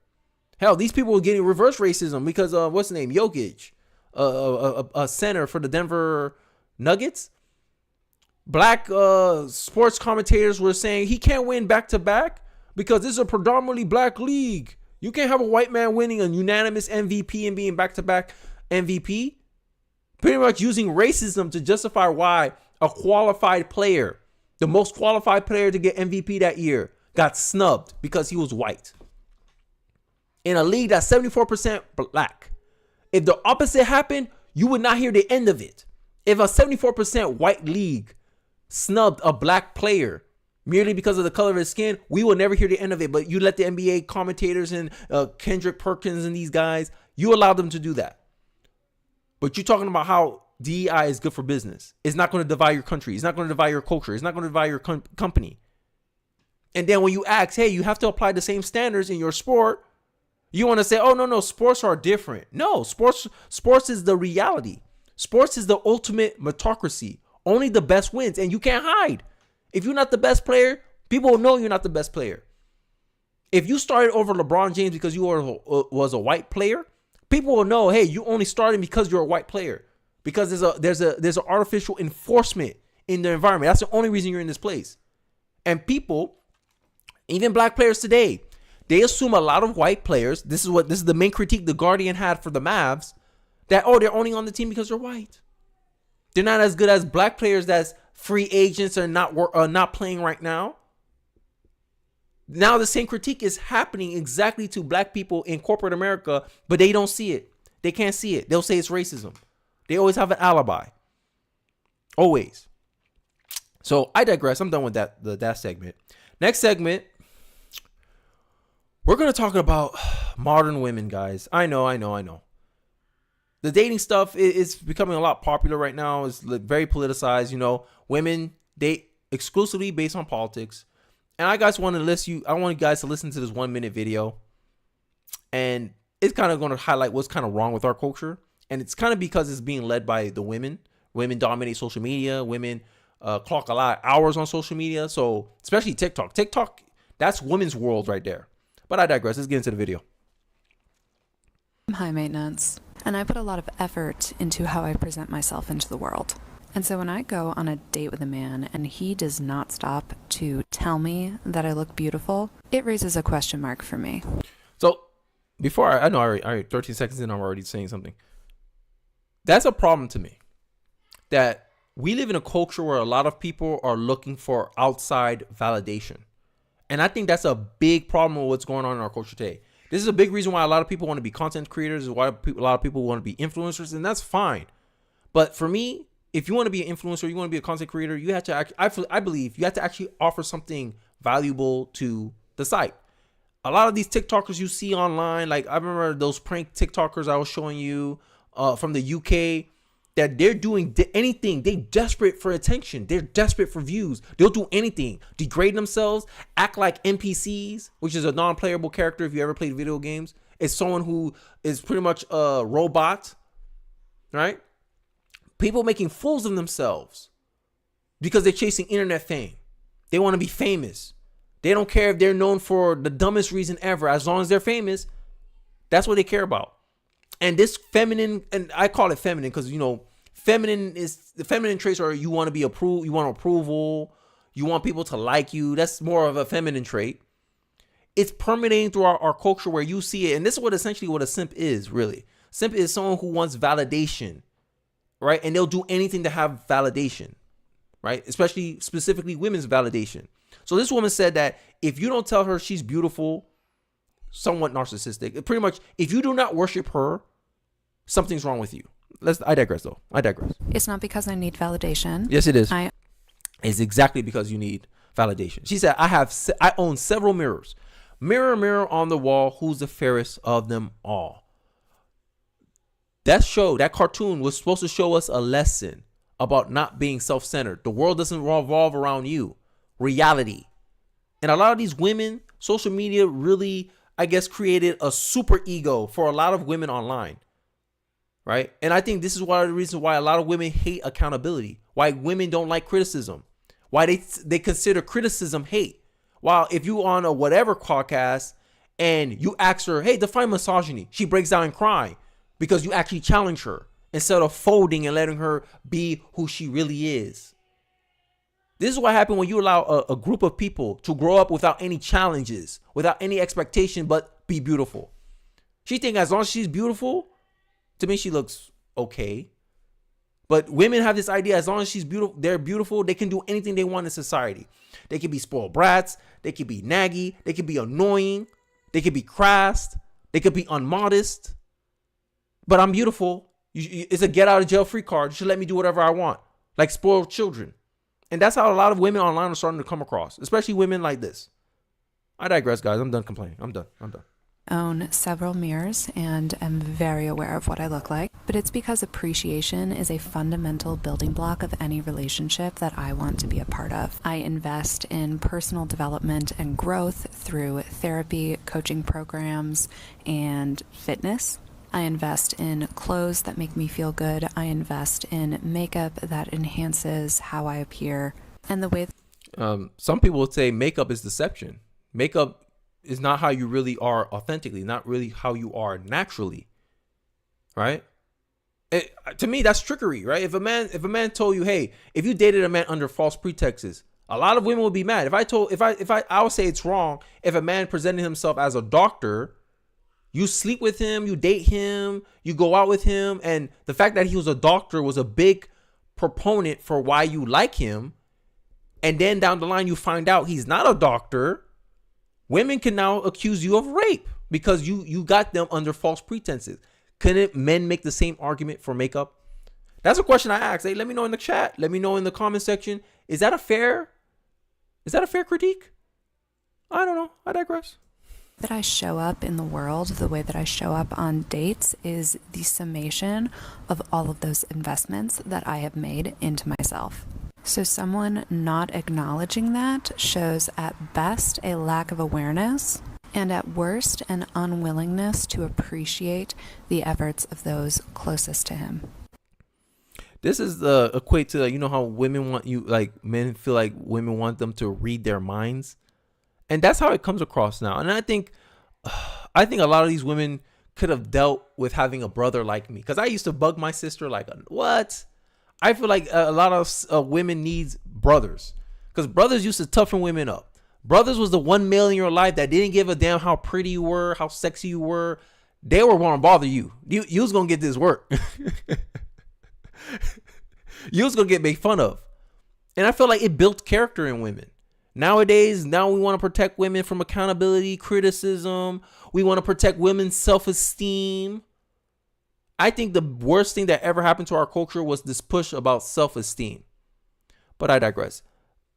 Hell, these people were getting reverse racism because what's his name? Jokic, a center for the Denver Nuggets. Black sports commentators were saying he can't win back-to-back because this is a predominantly black league. You can't have a white man winning a unanimous MVP and being back-to-back MVP. Pretty much using racism to justify why a qualified player, the most qualified player to get MVP that year, got snubbed because he was white. In a league that's 74% black. If the opposite happened, you would not hear the end of it. If a 74% white league snubbed a black player merely because of the color of his skin, we will never hear the end of it. But you let the NBA commentators and Kendrick Perkins and these guys, you allow them to do that. But you're talking about how DEI is good for business. It's not going to divide your country. It's not going to divide your culture. It's not going to divide your company. And then when you ask, hey, you have to apply the same standards in your sport, you want to say, oh, no, sports are different. No, sports is the reality. Sports is the ultimate meritocracy. Only the best wins, and you can't hide. If you're not the best player, people will know you're not the best player. If you started over LeBron James because you was a white player, people will know, hey, you only started because you're a white player. Because there's an artificial enforcement in the environment. That's the only reason you're in this place. And people, even black players today, they assume a lot of white players. This is the main critique The Guardian had for the Mavs, that they're only on the team because they're white. They're not as good as black players that's free agents are not playing right now. Now the same critique is happening exactly to black people in corporate America, but they don't see it. They can't see it. They'll say it's racism. They always have an alibi. Always. So I digress. I'm done with that segment. Next segment, we're going to talk about modern women, guys. I know. The dating stuff is becoming a lot popular right now. It's very politicized. Women date exclusively based on politics. And I want you guys to listen to this 1-minute video. And it's kind of going to highlight what's kind of wrong with our culture. And it's kind of because it's being led by the women. Women dominate social media. Women clock a lot of hours on social media. So especially TikTok. TikTok, that's women's world right there. But I digress. Let's get into the video. High maintenance. and I put a lot of effort into how I present myself into the world. And so when I go on a date with a man and he does not stop to tell me that I look beautiful, it raises a question mark for me. So before I know, all right, 13 seconds in, I'm already saying something. That's a problem to me. That we live in a culture where a lot of people are looking for outside validation. And I think that's a big problem with what's going on in our culture today. This is a big reason why a lot of people want to be content creators, why a lot of people want to be influencers, and that's fine. But for me, if you want to be an influencer, you want to be a content creator, you have to I believe you have to actually offer something valuable to the site. A lot of these TikTokers you see online, like I remember those prank TikTokers I was showing you from the UK, that they're doing anything. They're desperate for attention. They're desperate for views. They'll do anything. Degrade themselves, act like NPCs, which is a non-playable character if you ever played video games. It's someone who is pretty much a robot, right? People making fools of themselves because they're chasing internet fame. They want to be famous. They don't care if they're known for the dumbest reason ever. As long as they're famous, that's what they care about. And this feminine, and I call it feminine because, you know, the feminine traits are you want to be approved, you want approval, you want people to like you. That's more of a feminine trait. It's permeating through our culture where you see it. And this is what essentially what a simp is, really. Simp is someone who wants validation, right? And they'll do anything to have validation, right? Specifically women's validation. So this woman said that if you don't tell her she's beautiful, somewhat narcissistic, pretty much, if you do not worship her, something's wrong with you. I digress though. It's not because I need validation. Yes, it is. It's exactly because you need validation. She said, I own several mirrors. Mirror, mirror on the wall, who's the fairest of them all? That cartoon was supposed to show us a lesson about not being self-centered. The world doesn't revolve around you. Reality. And a lot of these women, social media really, I guess, created a super ego for a lot of women online. Right? And I think this is one of the reasons why a lot of women hate accountability. Why women don't like criticism. Why they consider criticism hate. While if you on a whatever podcast and you ask her, hey, define misogyny, she breaks down and crying because you actually challenge her instead of folding and letting her be who she really is. This is what happens when you allow a group of people to grow up without any challenges, without any expectation, but be beautiful. She thinks as long as she's beautiful, to me, she looks okay. But women have this idea, as long as she's beautiful, they're beautiful, they can do anything they want in society. They can be spoiled brats, they can be naggy, they can be annoying, they can be crass, they could be unmodest. But I'm beautiful. It's a get out of jail free card. You should let me do whatever I want. Like spoiled children. And that's how a lot of women online are starting to come across, especially women like this. I digress, guys. I'm done complaining. I'm done. Own several mirrors and am very aware of what I look like, but it's because appreciation is a fundamental building block of any relationship that I want to be a part of. I invest in personal development and growth through therapy, coaching programs, and fitness. I invest in clothes that make me feel good. I invest in makeup that enhances how I appear. And the way some people would say makeup is deception. Makeup is not how you really are authentically, not really how you are naturally, right? To me, that's trickery, right? If a man told you, hey, if you dated a man under false pretexts, a lot of women would be mad. I would say it's wrong if a man presented himself as a doctor. You sleep with him, you date him, you go out with him, and the fact that he was a doctor was a big proponent for why you like him. And then down the line, you find out he's not a doctor. Women can now accuse you of rape because you got them under false pretenses. Couldn't men make the same argument for makeup? That's a question I asked. Hey, let me know in the chat. Let me know in the comment section. Is that a fair critique? I don't know. I digress. that I show up in the world, the way that I show up on dates, is the summation of all of those investments that I have made into myself. So someone not acknowledging that shows at best a lack of awareness, and at worst an unwillingness to appreciate the efforts of those closest to him. This is the equate to, you know, how women want you, like men feel like women want them to read their minds. And that's how it comes across now. And I think a lot of these women could have dealt with having a brother like me. Because I used to bug my sister like, what? I feel like a lot of women needs brothers. Because brothers used to toughen women up. Brothers was the one male in your life that didn't give a damn how pretty you were, how sexy you were. They were going to bother you. You was going to get this work. You was going to get made fun of. And I feel like it built character in women. Nowadays, now we want to protect women from accountability, criticism. We want to protect women's self-esteem. I think the worst thing that ever happened to our culture was this push about self-esteem. But I digress.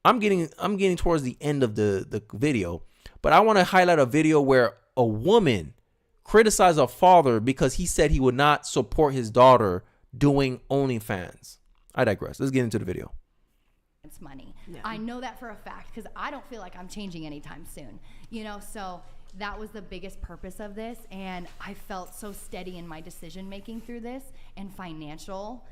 I'm getting towards the end of the video, but I want to highlight a video where a woman criticized a father because he said he would not support his daughter doing OnlyFans. I digress. Let's get into the video. It's money. Yeah. I know that for a fact because I don't feel like I'm changing anytime soon. So that was the biggest purpose of this, and I felt so steady in my decision making through this and financial.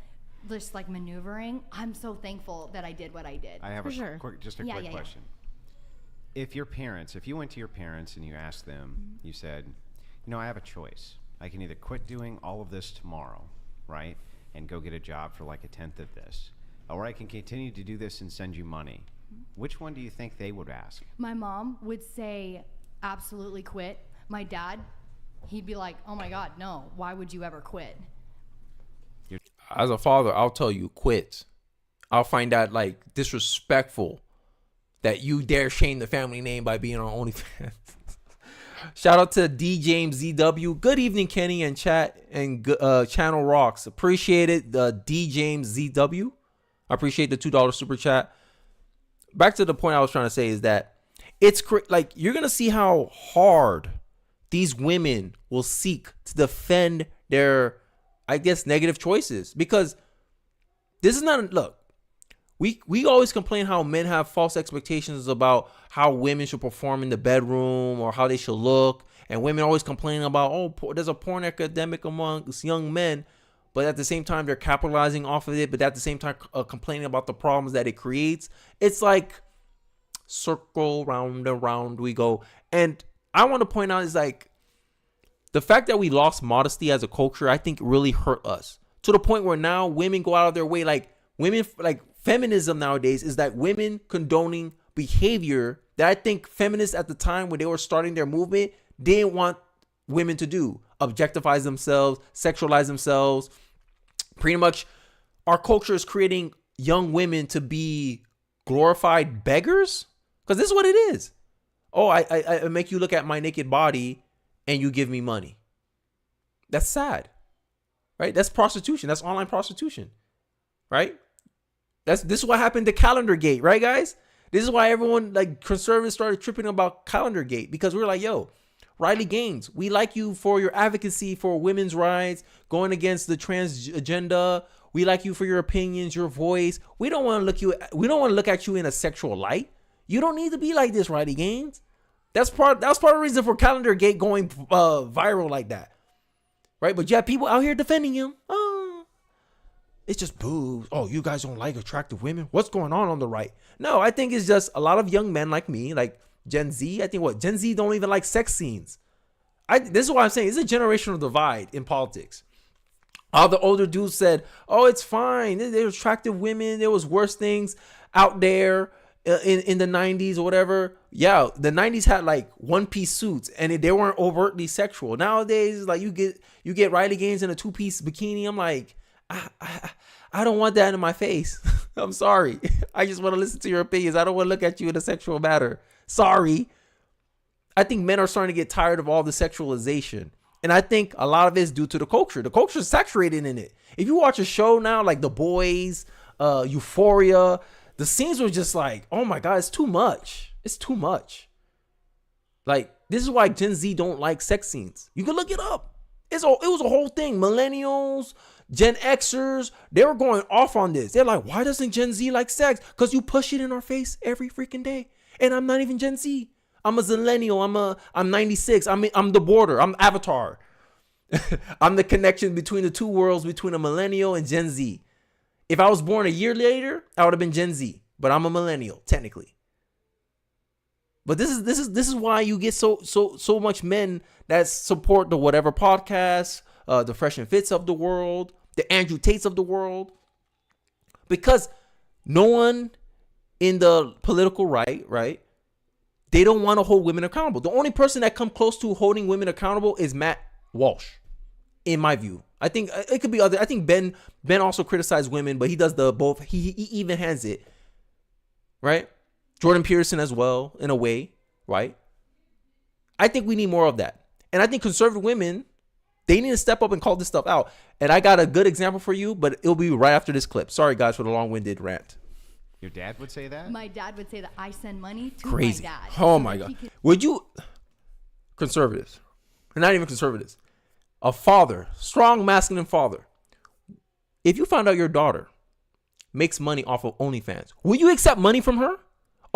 Just like maneuvering, I'm so thankful that I did what I did. I have a quick question. If you went to your parents and you asked them, you said, I have a choice. I can either quit doing all of this tomorrow, right, and go get a job for like a tenth of this, or I can continue to do this and send you money. Which one do you think they would ask? My mom would say, absolutely quit. My dad, he'd be like, oh my God, no, why would you ever quit? As a father, I'll tell you, quit. I'll find that like disrespectful that you dare shame the family name by being on OnlyFans. Shout out to D James ZW. Good evening, Kenny and chat and Channel Rocks. Appreciate it. D James ZW. I appreciate the $2 super chat. Back to the point I was trying to say is that it's like you're gonna see how hard these women will seek to defend their, I guess, negative choices, because this is not, look, we always complain how men have false expectations about how women should perform in the bedroom or how they should look. And women always complain about, there's a porn epidemic amongst young men, but at the same time, they're capitalizing off of it. But at the same time, complaining about the problems that it creates. It's like circle round and round we go. And I want to point out is like, the fact that we lost modesty as a culture, I think really hurt us to the point where now women go out of their way. Like women, like feminism nowadays is that women condoning behavior that I think feminists at the time when they were starting their movement didn't want women to do. Objectify themselves, sexualize themselves. Pretty much our culture is creating young women to be glorified beggars, because this is what it is. I make you look at my naked body and you give me money. That's sad, right? That's prostitution. That's online prostitution, right? This is what happened to Calendar Gate, right, guys? This is why everyone, like conservatives, started tripping about Calendar Gate, because we were like, yo, Riley Gaines, we like you for your advocacy for women's rights, going against the trans agenda. We like you for your opinions, your voice. We don't want to look at you in a sexual light. You don't need to be like this, Riley Gaines. That's part of the reason for Calendar Gate going viral like that, right? But you have people out here defending him. Oh, it's just boobs. Oh, you guys don't like attractive women? What's going on the right? No, I think it's just a lot of young men like me, like Gen Z. I think Gen Z don't even like sex scenes. This is what I'm saying. It's a generational divide in politics. All the older dudes said, oh, it's fine. They're attractive women. There was worse things out there in the 90s or whatever. Yeah, the 90s had like one-piece suits and they weren't overtly sexual. Nowadays, like you get Riley Gaines in a two-piece bikini. I'm like, I don't want that in my face. I'm sorry. I just want to listen to your opinions. I don't want to look at you in a sexual matter. Sorry. I think men are starting to get tired of all the sexualization. And I think a lot of it is due to the culture. The culture is saturated in it. If you watch a show now, like The Boys, Euphoria, the scenes were just like, oh my God, it's too much. It's too much. Like, this is why Gen Z don't like sex scenes. You can look it up. It was a whole thing. Millennials, Gen Xers, they were going off on this. They're like, why doesn't Gen Z like sex? Because you push it in our face every freaking day. And I'm not even Gen Z. I'm a Zillennial. I'm 96. I'm the border. I'm Avatar. I'm the connection between the two worlds, between a millennial and Gen Z. If I was born a year later, I would have been Gen Z. But I'm a millennial, technically. But this is why you get so much men that support the whatever podcast, the Fresh and Fits of the world, the Andrew Tates of the world, because no one in the political right, they don't want to hold women accountable. The only person that come close to holding women accountable is Matt Walsh, in my view. I think it could be other. I think Ben also criticized women, but he does the both. He even hands it, right? Jordan Peterson as well, in a way, right? I think we need more of that. And I think conservative women, they need to step up and call this stuff out. And I got a good example for you, but it'll be right after this clip. Sorry, guys, for the long-winded rant. Your dad would say that? My dad would say that I send money to Crazy. my dad. Oh, my God. Would you, conservatives, not even conservatives, a father, strong masculine father, if you found out your daughter makes money off of OnlyFans, will you accept money from her?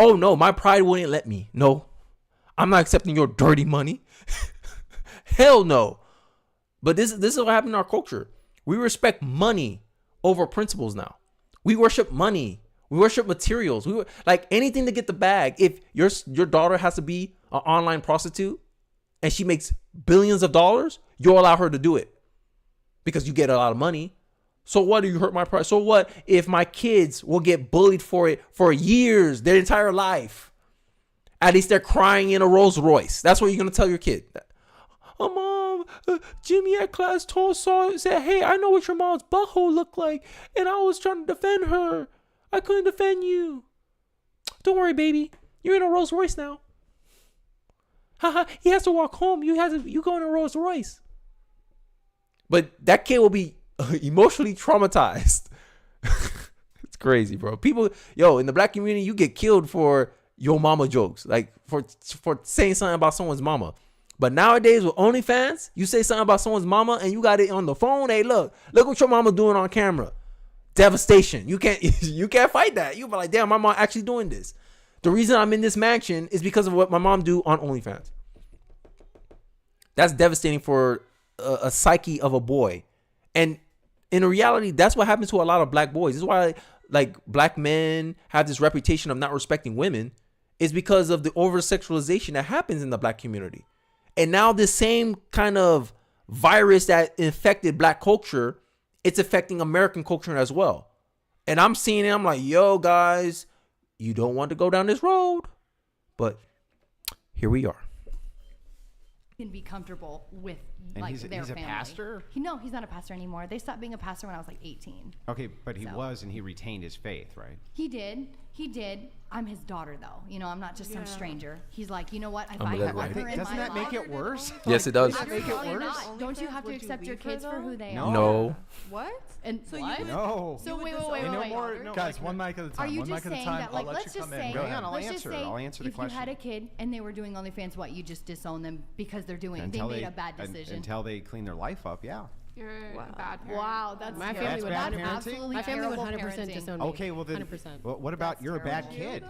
Oh, no, my pride wouldn't let me. No, I'm not accepting your dirty money. Hell no. But this is what happened in our culture. We respect money over principles now. We worship money. We worship materials. We like anything to get the bag. If your daughter has to be an online prostitute and she makes billions of dollars, you'll allow her to do it because you get a lot of money. So what, do you hurt my pride? So what if my kids will get bullied for it for years, their entire life? At least they're crying in a Rolls Royce. That's what you're going to tell your kid. Oh, Mom, Jimmy at class said, hey, I know what your mom's butthole looked like, and I was trying to defend her. I couldn't defend you. Don't worry, baby. You're in a Rolls Royce now. Haha, he has to walk home. You go in a Rolls Royce. But that kid will be emotionally traumatized. It's crazy, bro. People, in the black community, you get killed for your mama jokes, like for saying something about someone's mama. But nowadays with OnlyFans, you say something about someone's mama and you got it on the phone. Hey, look what your mama doing on camera. Devastation. You can't fight that. You be like, damn, my mom actually doing this. The reason I'm in this mansion is because of what my mom do on OnlyFans. That's devastating for a psyche of a boy. And in reality, that's what happens to a lot of black boys. This is why like black men have this reputation of not respecting women, is because of the over-sexualization that happens in the black community. And now this same kind of virus that infected black culture, it's affecting American culture as well. And I'm seeing it. I'm like, yo, guys, you don't want to go down this road. But here we are. Can be comfortable with and like he's their family. A pastor? No, he's not a pastor anymore. They stopped being a pastor when I was like 18. Okay, but he was, and he retained his faith, right? He did. I'm his daughter, though. I'm not just some stranger. He's like, you know what? If I let want her in Doesn't my that life, make it worse? Yes, it does. Does that make it worse? Not. Don't you have to accept your kids for who they are? No. What? And so what? No. So wait. No, guys, one mic at a time. Are you one just mic at a saying time. that, like, I'll let let's you just come say, in. Go ahead. I'll answer the question. If you had a kid and they were doing OnlyFans, what, you just disown them because they made a bad decision? Until they clean their life up, yeah. You're a bad parent. Wow, that's my terrible. family would That's bad 100%. parenting? My family would terrible 100% parenting. disown me. Okay, well then, 100%. what about you're a bad kid?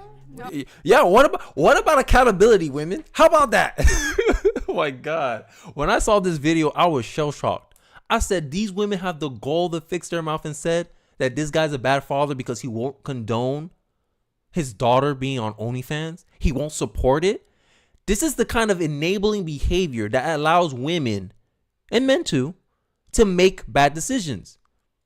Yeah, what about accountability, women? How about that? Oh my God. When I saw this video, I was shell-shocked. I said, these women have the gall to fix their mouth and said that this guy's a bad father because he won't condone his daughter being on OnlyFans. He won't support it. This is the kind of enabling behavior that allows women, and men too, to make bad decisions.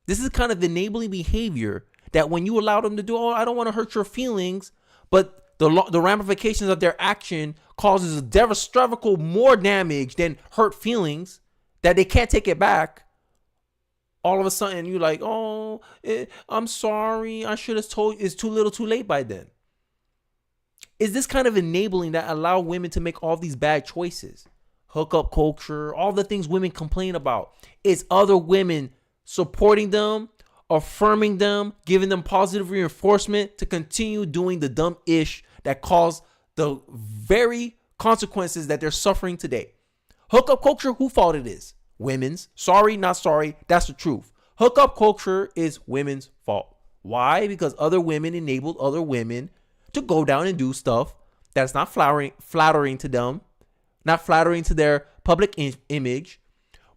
This is kind of enabling behavior that when you allow them to do, I don't want to hurt your feelings, but the ramifications of their action causes a devastating more damage than hurt feelings that they can't take it back. All of a sudden, you're like, I'm sorry. I should have told you. It's too little too late by then. Is this kind of enabling that allow women to make all these bad choices? Hookup culture, all the things women complain about. It's other women supporting them, affirming them, giving them positive reinforcement to continue doing the dumb ish that caused the very consequences that they're suffering today. Hookup culture, who fault it is? Women's. Sorry, not sorry. That's the truth. Hookup culture is women's fault. Why? Because other women enabled other women to go down and do stuff that's not flattering to them, not flattering to their public image.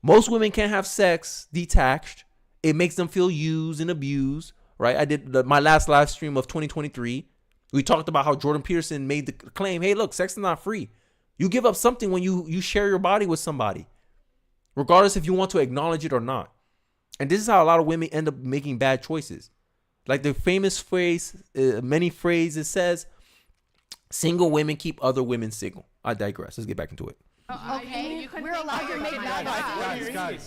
Most women can't have sex detached. It makes them feel used and abused, right? I did my last live stream of 2023. We talked about how Jordan Peterson made the claim, hey, look, sex is not free. You give up something when you share your body with somebody, regardless if you want to acknowledge it or not. And this is how a lot of women end up making bad choices. Like the famous phrase, many phrases says, single women keep other women single. I digress. Let's get back into it. Okay, we're allowed to make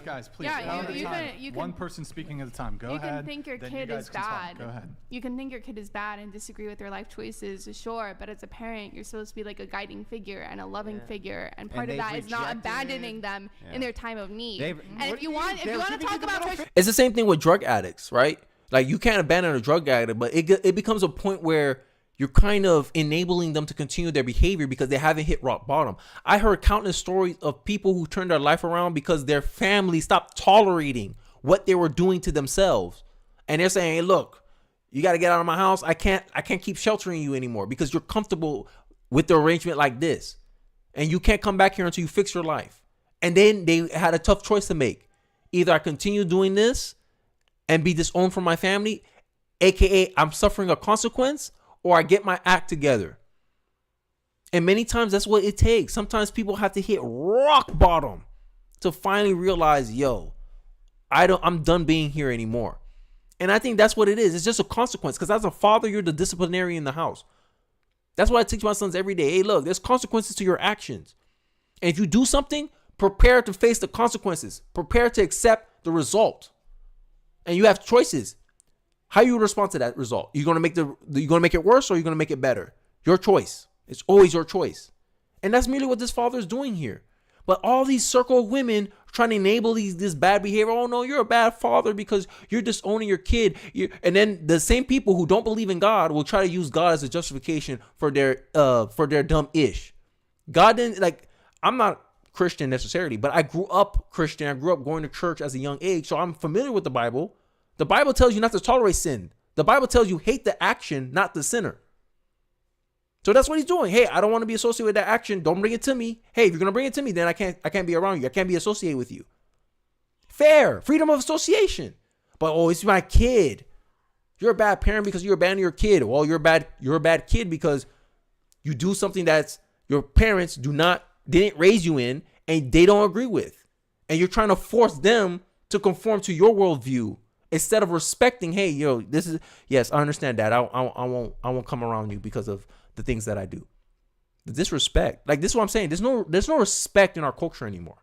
Guys, please. Yeah, you can, one person speaking at a time. Go ahead. You can think your kid is bad. Go ahead. You can think your kid is bad and disagree with their life choices, sure. But as a parent, you're supposed to be like a guiding figure and a loving figure, and part of that is not abandoning them in their time of need. And if you want to talk about, it's the same thing with drug addicts, right? Like you can't abandon a drug addict, but it becomes a point where you're kind of enabling them to continue their behavior because they haven't hit rock bottom. I heard countless stories of people who turned their life around because their family stopped tolerating what they were doing to themselves. And they're saying, hey, look, you got to get out of my house. I can't keep sheltering you anymore because you're comfortable with the arrangement like this. And you can't come back here until you fix your life. And then they had a tough choice to make. Either I continue doing this and be disowned from my family, aka I'm suffering a consequence, or I get my act together. And many times that's what it takes. Sometimes people have to hit rock bottom to finally realize, yo, I'm done being here anymore. And I think that's what it is. It's just a consequence. Because as a father, you're the disciplinary in the house. That's what I teach my sons every day. Hey, look, there's consequences to your actions. And if you do something, prepare to face the consequences. Prepare to accept the result. And you have choices. How you respond to that result? You're gonna make it worse or you're gonna make it better? Your choice. It's always your choice. And that's merely what this father is doing here. But all these circle of women trying to enable this bad behavior. Oh no, you're a bad father because you're disowning your kid. And then the same people who don't believe in God will try to use God as a justification for their dumb ish. God didn't I'm not Christian necessarily, but I grew up Christian. I grew up going to church as a young age, so I'm familiar with the Bible. The Bible tells you not to tolerate sin. The Bible tells you hate the action, not the sinner. So that's what he's doing. Hey, I don't want to be associated with that action. Don't bring it to me. Hey, if you're gonna bring it to me, then I can't be around you. I can't be associated with you. Fair, freedom of association. But it's my kid. You're a bad parent because you abandon your kid. Well, you're a bad kid because you do something that's your parents didn't raise you in and they don't agree with, and you're trying to force them to conform to your worldview. Instead of respecting, hey, yo, yes, I understand that. I won't come around you because of the things that I do. The disrespect. Like, this is what I'm saying. There's no respect in our culture anymore.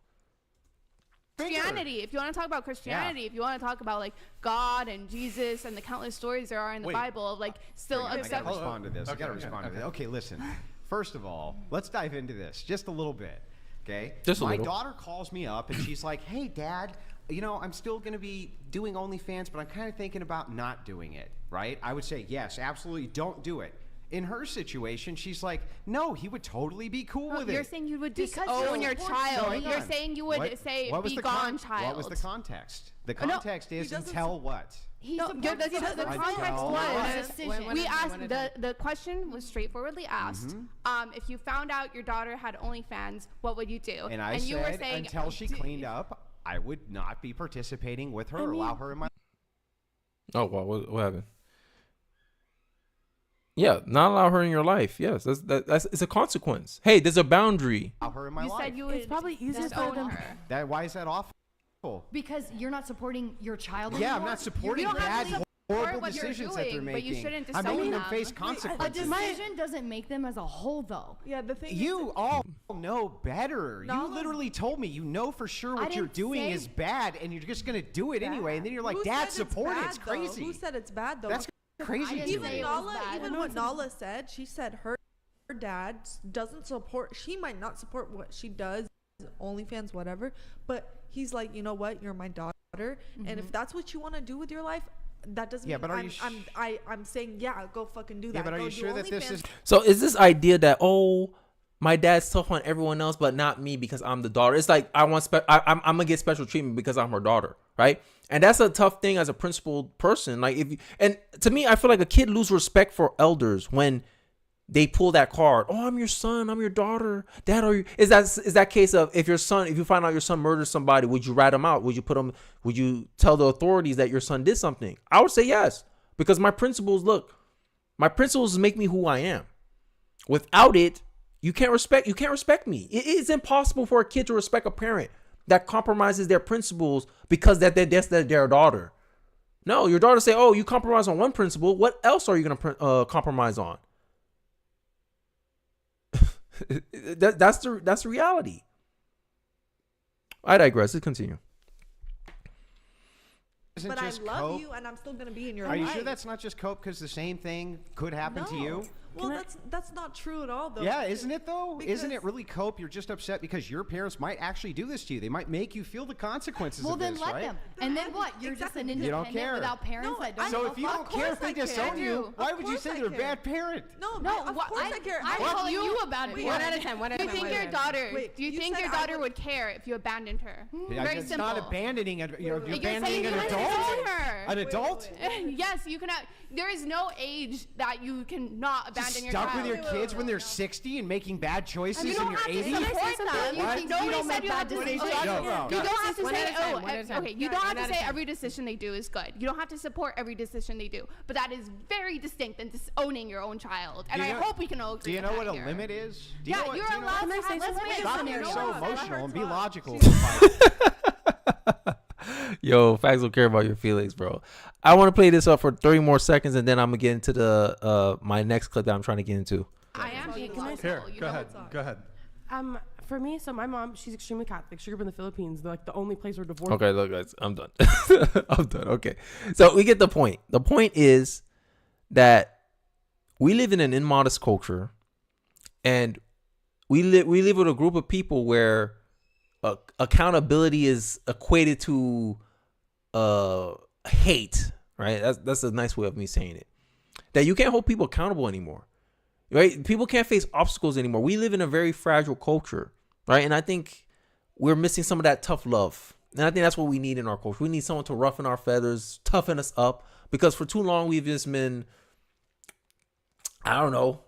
Christianity, if you want to talk about Christianity, if you want to talk about like God and Jesus and the countless stories there are in the Bible of like still I gotta respond to this. I gotta respond to this. Okay, listen. First of all, let's dive into this just a little bit. Okay? My daughter calls me up and she's like, hey, Dad, I'm still going to be doing OnlyFans, but I'm kind of thinking about not doing it, right? I would say, yes, absolutely, don't do it. In her situation, she's like, no, he would totally be cool with it. You're saying you would disown your child. You're saying you would say, be gone, child. What was the context? The context is until what? The context was, we asked, the question was straightforwardly asked, if you found out your daughter had OnlyFans, what would you do? And I you said, were saying, until she cleaned up, I would not be participating with her or allow her in my... Oh, wow. What happened? Yeah, not allow her in your life. Yes, that's it's a consequence. Hey, there's a boundary. Allow her in my life. Said it's probably easier for them. Why is that awful? Because you're not supporting your child anymore. Yeah, I'm not supporting bad, horrible decisions that they're making. But you shouldn't I'm making them face consequences. A decision doesn't make them as a whole, though. Yeah, the thing you all know better. You literally told me you know for sure what you're doing is bad, and you're just gonna do it anyway. And then you're like, Dad, support it. It's crazy. Who said it's bad though? That's crazy. Even what Nala said, she said her dad doesn't support. She might not support what she does, OnlyFans, whatever. But he's like, you know what? You're my daughter, and if that's what you want to do with your life, that doesn't mean but I'm saying go fucking do that. Yeah, but are you sure that this is... So is this idea that, my dad's tough on everyone else but not me because I'm the daughter? It's like I'm gonna get special treatment because I'm her daughter, right? And that's a tough thing as a principled person. Like, and to me, I feel like a kid loses respect for elders when they pull that card. Oh, I'm your son, I'm your daughter, Dad. Is that case of if you find out your son murdered somebody, would you rat him out? Would you tell the authorities that your son did something? I would say yes, because my principles, look, My principles make me who I am. Without it, you can't respect me. It is impossible for a kid to respect a parent that compromises their principles because that's their daughter. No, your daughter say, "Oh, you compromise on one principle. What else are you going to compromise on?" That's the reality. I digress. Let's continue. But I love you, and I'm still gonna be in your life. Are you sure that's not just cope? Because the same thing could happen to you. Well, that's not true at all, though. Yeah, isn't it though? Isn't it really cope? You're just upset because your parents might actually do this to you. They might make you feel the consequences of this, right? Well, then let them. And then what? You're just an independent without parents that don't. So if you don't care if they disown you, why would you say they're a bad parent? No, of course I care. I'm calling you a bad parent. One at a time. Do you think your daughter? Do you think your daughter would care if you abandoned her? Very it's simple. not abandoning. You're abandoning an adult. An adult? Yes, you can. There is no age that you cannot abandon your child. Stuck with your kids when they're 60 and making bad choices in your 80s? Nobody said you have to say. You don't have to say. Okay. You don't have to say every decision they do is good. You don't have to support every decision they do. But that is very distinct than disowning your own child. And I hope we can all agree. Do you know what a limit is? Yeah, you're allowed to have. Let's make a scenario. Stop being so emotional and be logical. Yo, facts don't care about your feelings, bro. I want to play this up for 30 more seconds, and then I'm gonna get into the my next clip that I'm trying to get into. I am being Here, go ahead. For me, so my mom, she's extremely Catholic. She grew up in the Philippines. They're like the only place where divorce. Okay, look, guys, I'm done. I'm done. Okay, so we get the point. The point is that we live in an immodest culture, and we live with a group of people where accountability is equated to hate, right? That's a nice way of me saying it. That you can't hold people accountable anymore, right? People can't face obstacles anymore. We live in a very fragile culture, right? And I think we're missing some of that tough love. And I think that's what we need in our culture. We need someone to roughen our feathers, toughen us up, because for too long we've just been, I don't know,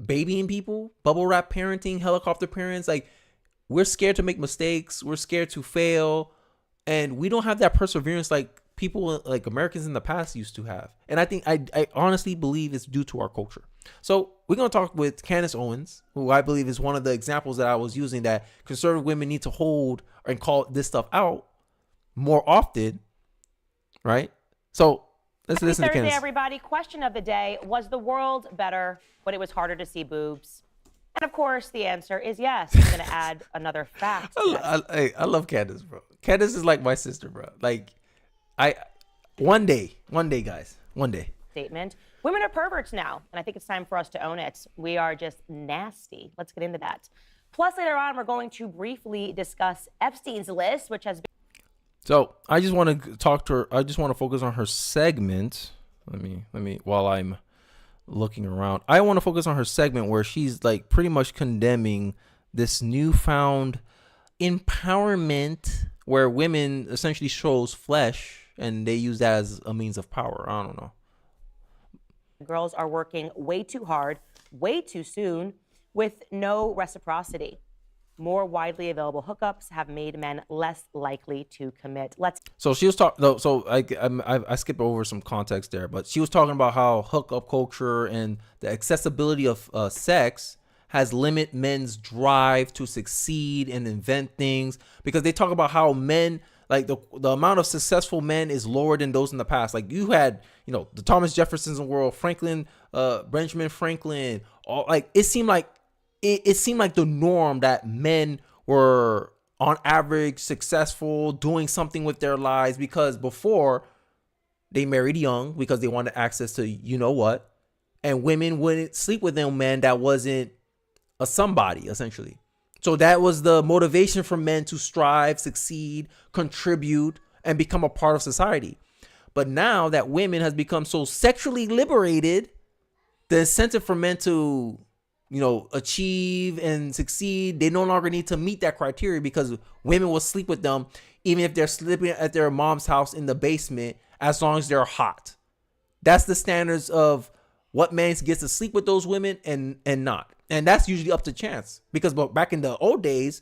babying people, bubble wrap parenting, helicopter parents. Like, we're scared to make mistakes. We're scared to fail. And we don't have that perseverance like people, like Americans in the past used to have. And I think, I honestly believe it's due to our culture. So we're going to talk with Candace Owens, who I believe is one of the examples that I was using that conservative women need to hold and call this stuff out more often. Right? So let's listen to Candace. Thursday, everybody. Question of the day. Was the world better when it was harder to see boobs? And of course, the answer is yes. I'm going to add another fact. I love Candace, bro. Candace is like my sister, bro. Like, one day, guys, one day. Statement. Women are perverts now, and I think it's time for us to own it. We are just nasty. Let's get into that. Plus, later on, we're going to briefly discuss Epstein's list, which has been. So I just want to talk to her. I just want to focus on her segment. Let me, while I'm looking around, I want to focus on her segment where she's like pretty much condemning this newfound empowerment where women essentially shows flesh and they use that as a means of power. I don't know. Girls are working way too hard, way too soon, with no reciprocity. More widely available hookups have made men less likely to commit. So she was talking. So I skipped over some context there, but she was talking about how hookup culture and the accessibility of sex has limited men's drive to succeed and invent things, because they talk about how men, like the amount of successful men is lower than those in the past. Like you had, the Thomas Jeffersons of the world, Franklin, Benjamin Franklin, all like it seemed like the norm that men were on average successful, doing something with their lives, because before they married young because they wanted access to what, and women wouldn't sleep with them men that wasn't a somebody essentially. So that was the motivation for men to strive, succeed, contribute, and become a part of society. But now that women has become so sexually liberated, the incentive for men to achieve and succeed, they no longer need to meet that criteria, because women will sleep with them even if they're sleeping at their mom's house in the basement, as long as they're hot. That's the standards of what man gets to sleep with those women and not. And that's usually up to chance, because back in the old days,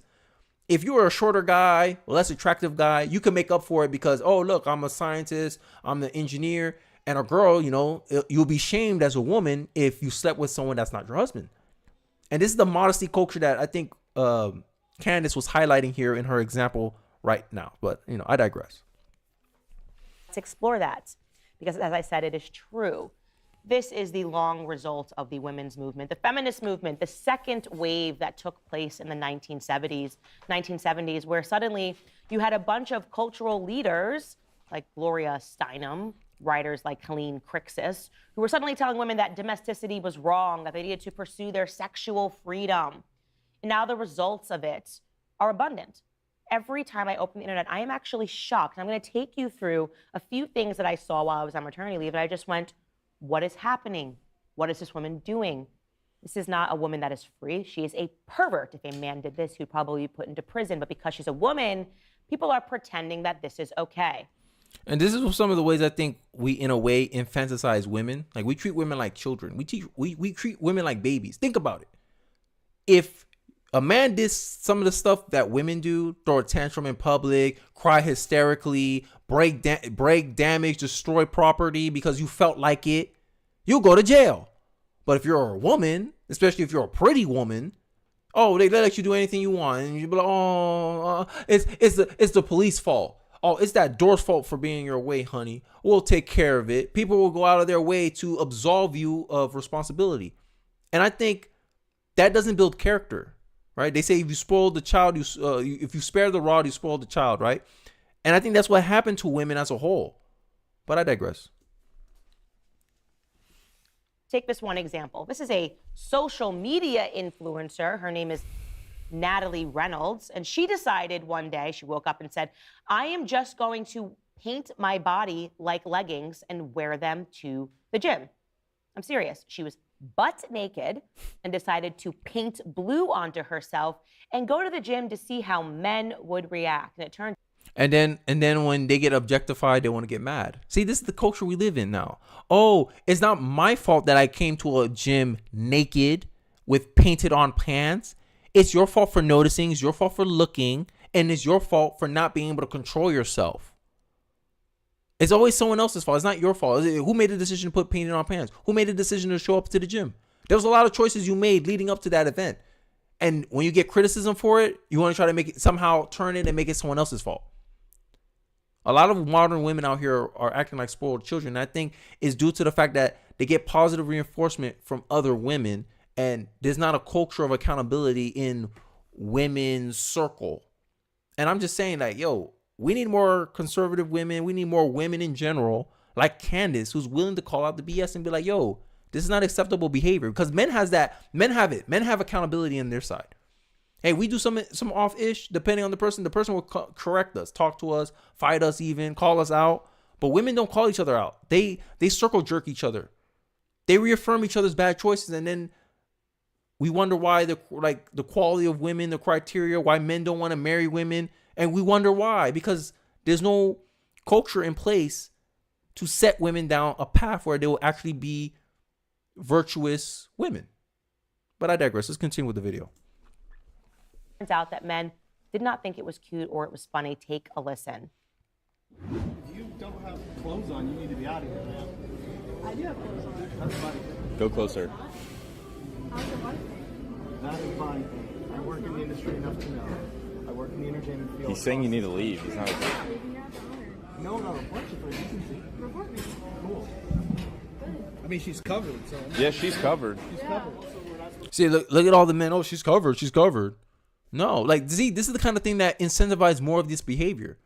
if you were a shorter guy, a less attractive guy, you could make up for it because, oh, look, I'm a scientist, I'm an engineer, And a girl, you'll be shamed as a woman if you slept with someone that's not your husband. And this is the modesty culture that I think Candace was highlighting here in her example right now. But, I digress. Let's explore that because, as I said, it is true. This is the long result of the women's movement, the feminist movement, the second wave that took place in the 1970s, where suddenly you had a bunch of cultural leaders like Gloria Steinem, writers like Helene Crixus, who were suddenly telling women that domesticity was wrong, that they needed to pursue their sexual freedom. And now the results of it are abundant. Every time I open the internet, I am actually shocked. I'm going to take you through a few things that I saw while I was on maternity leave, and I just went, what is happening? What is this woman doing? This is not a woman that is free. She is a pervert. If a man did this, he'd probably be put into prison. But because she's a woman, people are pretending that this is okay. And this is some of the ways I think we, in a way, infantilize women. Like, we treat women like children. We treat women like babies. Think about it. If a man did some of the stuff that women do, throw a tantrum in public, cry hysterically, break damage, destroy property because you felt like it, you'll go to jail. But if you're a woman, especially if you're a pretty woman, they let you do anything you want, and you be like, it's the police fault. Oh, it's that door's fault for being in your way, honey. We'll take care of it. People will go out of their way to absolve you of responsibility. And I think that doesn't build character, right? They say if you spoil the child, if you spare the rod, you spoil the child, right? And I think that's what happened to women as a whole. But I digress. Take this one example. This is a social media influencer. Her name is Natalie Reynolds. And she decided one day, she woke up and said, I am just going to paint my body like leggings and wear them to the gym. I'm serious. She was butt naked and decided to paint blue onto herself and go to the gym to see how men would react. And it turned And then when they get objectified, they want to get mad. See, this is the culture we live in now. Oh, it's not my fault that I came to a gym naked with painted on pants. It's your fault for noticing. It's your fault for looking. And it's your fault for not being able to control yourself. It's always someone else's fault. It's not your fault. Who made the decision to put painted on pants? Who made the decision to show up to the gym? There was a lot of choices you made leading up to that event. And when you get criticism for it, you want to try to make it somehow turn it and make it someone else's fault. A lot of modern women out here are acting like spoiled children. And I think it's due to the fact that they get positive reinforcement from other women. And there's not a culture of accountability in women's circle. And I'm just saying, like, we need more conservative women. We need more women in general, like Candace, who's willing to call out the BS and be like, this is not acceptable behavior. Because men have it. Men have accountability on their side. Hey, we do some off-ish, depending on the person. The person will correct us, talk to us, fight us even, call us out. But women don't call each other out. They circle jerk each other. They reaffirm each other's bad choices, and then we wonder why the quality of women, the criteria, why men don't want to marry women. And we wonder why, because there's no culture in place to set women down a path where they will actually be virtuous women. But I digress. Let's continue with the video. Turns out that men did not think it was cute or it was funny. Take a listen. If you don't have clothes on, you need to be out of here, man. I do have clothes on. That's body. Go closer. How's your body? That is body thing. I work in the industry enough to know. I work in the entertainment field. He's saying you need to leave. He's not. No, report you for decency. Report me. Cool. I mean, she's covered, so. Yeah, she's covered. She's covered. See, look at all the men. Oh, she's covered. She's covered. No, like, see, this is the kind of thing that incentivizes more of this behavior.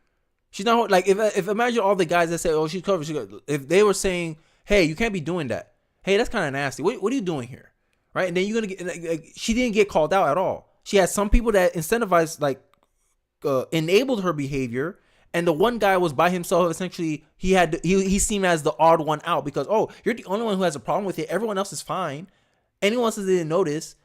She's not like, if imagine all the guys that say, oh, she's covered. If they were saying, hey, you can't be doing that. Hey, that's kind of nasty. What are you doing here? Right? And then you're going to get, like, she didn't get called out at all. She had some people that incentivized, enabled her behavior. And the one guy was by himself. Essentially, he seemed as the odd one out because, oh, you're the only one who has a problem with it. Everyone else is fine. Anyone else that didn't notice,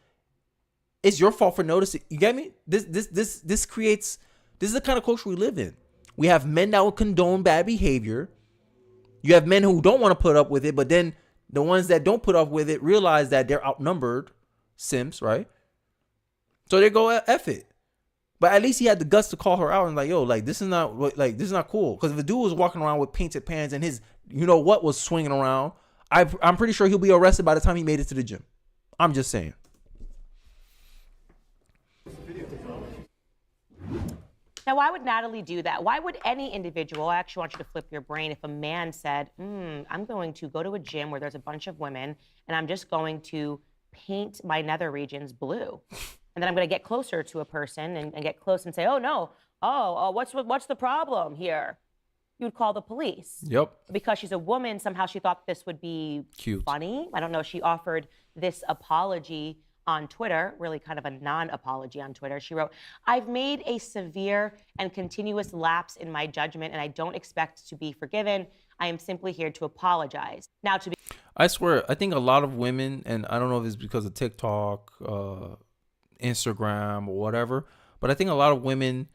it's your fault for noticing. You get me? This is the kind of culture we live in. We have men that will condone bad behavior. You have men who don't want to put up with it, but then the ones that don't put up with it realize that they're outnumbered. Simps, right? So they go F it. But at least he had the guts to call her out and like, yo, like this is not cool. Because if a dude was walking around with painted pants and his, you know what, was swinging around, I'm pretty sure he'll be arrested by the time he made it to the gym. I'm just saying. Now, why would Natalie do that? Why would any individual, I actually want you to flip your brain, if a man said, I'm going to go to a gym where there's a bunch of women and I'm just going to paint my nether regions blue. And then I'm going to get closer to a person and get close and say, oh, no. What's the problem here? You would call the police. Yep. Because she's a woman, somehow she thought this would be cute, funny. I don't know. She offered this apology on Twitter, really kind of a non-apology on Twitter. She wrote, I've made a severe and continuous lapse in my judgment, and I don't expect to be forgiven. I am simply here to apologize. Now, to be... I swear, I think a lot of women, and I don't know if it's because of TikTok, Instagram, or whatever, but I think a lot of women,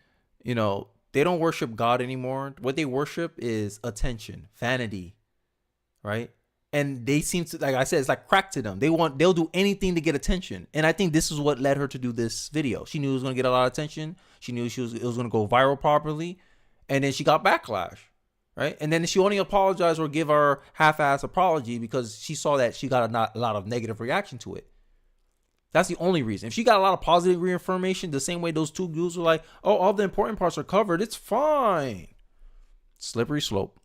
you know, they don't worship God anymore. What they worship is attention, vanity, right? And they seem to, like I said, it's like crack to them. They'll do anything to get attention. And I think this is what led her to do this video. She knew it was going to get a lot of attention. She knew it was going to go viral properly. And then she got backlash, right? And then she only apologized or give her half-ass apology because she saw that she got a lot of negative reaction to it. That's the only reason. If she got a lot of positive reaffirmation, the same way those two dudes were like, oh, all the important parts are covered, it's fine. Slippery slope.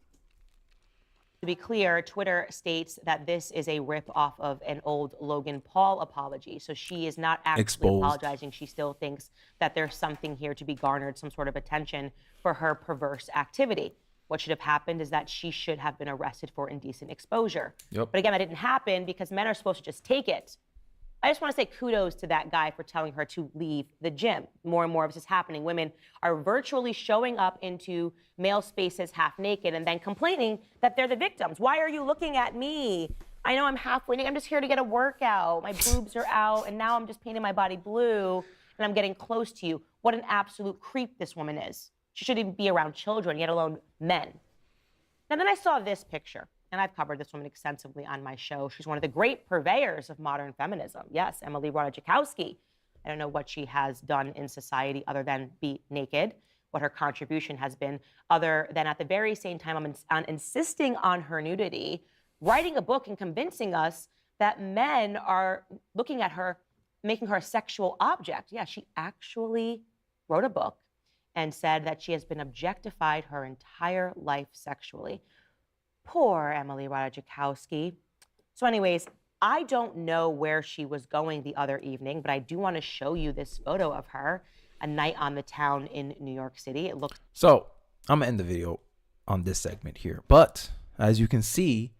To be clear, Twitter states that this is a rip off of an old Logan Paul apology. So she is not actually apologizing. She still thinks that there's something here to be garnered, some sort of attention for her perverse activity. What should have happened is that she should have been arrested for indecent exposure. Yep. But again, that didn't happen because men are supposed to just take it. I just want to say kudos to that guy for telling her to leave the gym. More and more of this is happening. Women are virtually showing up into male spaces half naked and then complaining that they're the victims. Why are you looking at me? I know I'm halfway naked. I'm just here to get a workout. My boobs are out, and now I'm just painting my body blue, and I'm getting close to you. What an absolute creep this woman is. She shouldn't even be around children, yet alone men. And then I saw this picture. And I've covered this woman extensively on my show. She's one of the great purveyors of modern feminism. Yes, Emily Ratajkowski. I don't know what she has done in society other than be naked, what her contribution has been, other than at the very same time on insisting on her nudity, writing a book and convincing us that men are looking at her, making her a sexual object. Yeah, she actually wrote a book and said that she has been objectified her entire life sexually. Poor Emily Ratajkowski. So anyways, I don't know where she was going the other evening, but I do want to show you this photo of her, a night on the town in New York City. It looks... So I'm going to end the video on this segment here. But as you can see,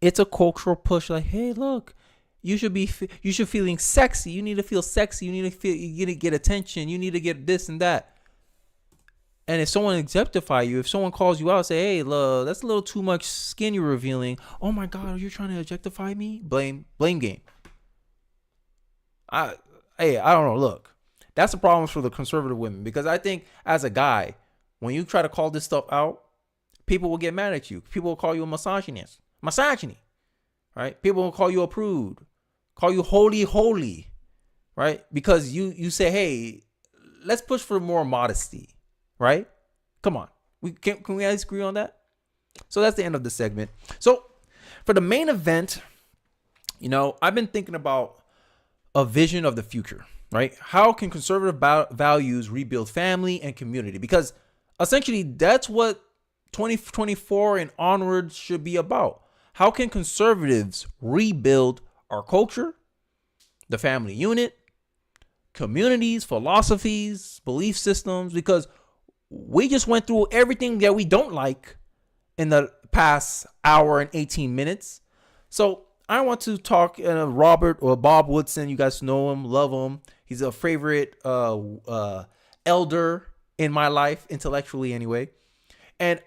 it's a cultural push like, hey, look, you should feeling sexy. You need to feel sexy. You need to get attention. You need to get this and that. And if someone objectify you, if someone calls you out, say, hey, look, that's a little too much skin you're revealing. Oh my God, you're trying to objectify me? Blame game. I don't know. Look, that's the problem for the conservative women, because I think as a guy, when you try to call this stuff out, people will get mad at you. People will call you a misogynist. Misogyny, right? People will call you a prude, call you holy, right? Because you say, hey, let's push for more modesty. Right? Come on. Can we guys agree on that? So that's the end of the segment. So for the main event, you know, I've been thinking about a vision of the future, right? How can conservative values rebuild family and community? Because essentially that's what 2024 and onward should be about. How can conservatives rebuild our culture, the family unit, communities, philosophies, belief systems? Because we just went through everything that we don't like in the past hour and 18 minutes. So I want to talk Robert or Bob Woodson. You guys know him, love him. He's a favorite elder in my life, intellectually anyway. And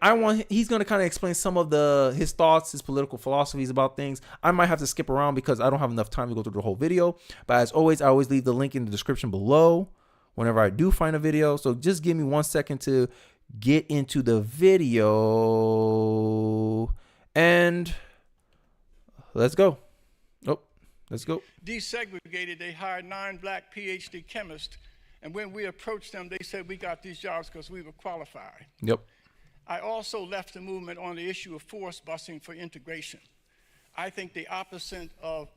he's going to kind of explain some of his thoughts, his political philosophies about things. I might have to skip around because I don't have enough time to go through the whole video. But as always, I always leave the link in the description below whenever I do find a video. So just give me 1 second to get into the video. And let's go. Let's go. Desegregated, they hired 9 black PhD chemists And when we approached them, they said we got these jobs because we were qualified. Yep. I also left the movement on the issue of forced busing for integration. I think the opposite of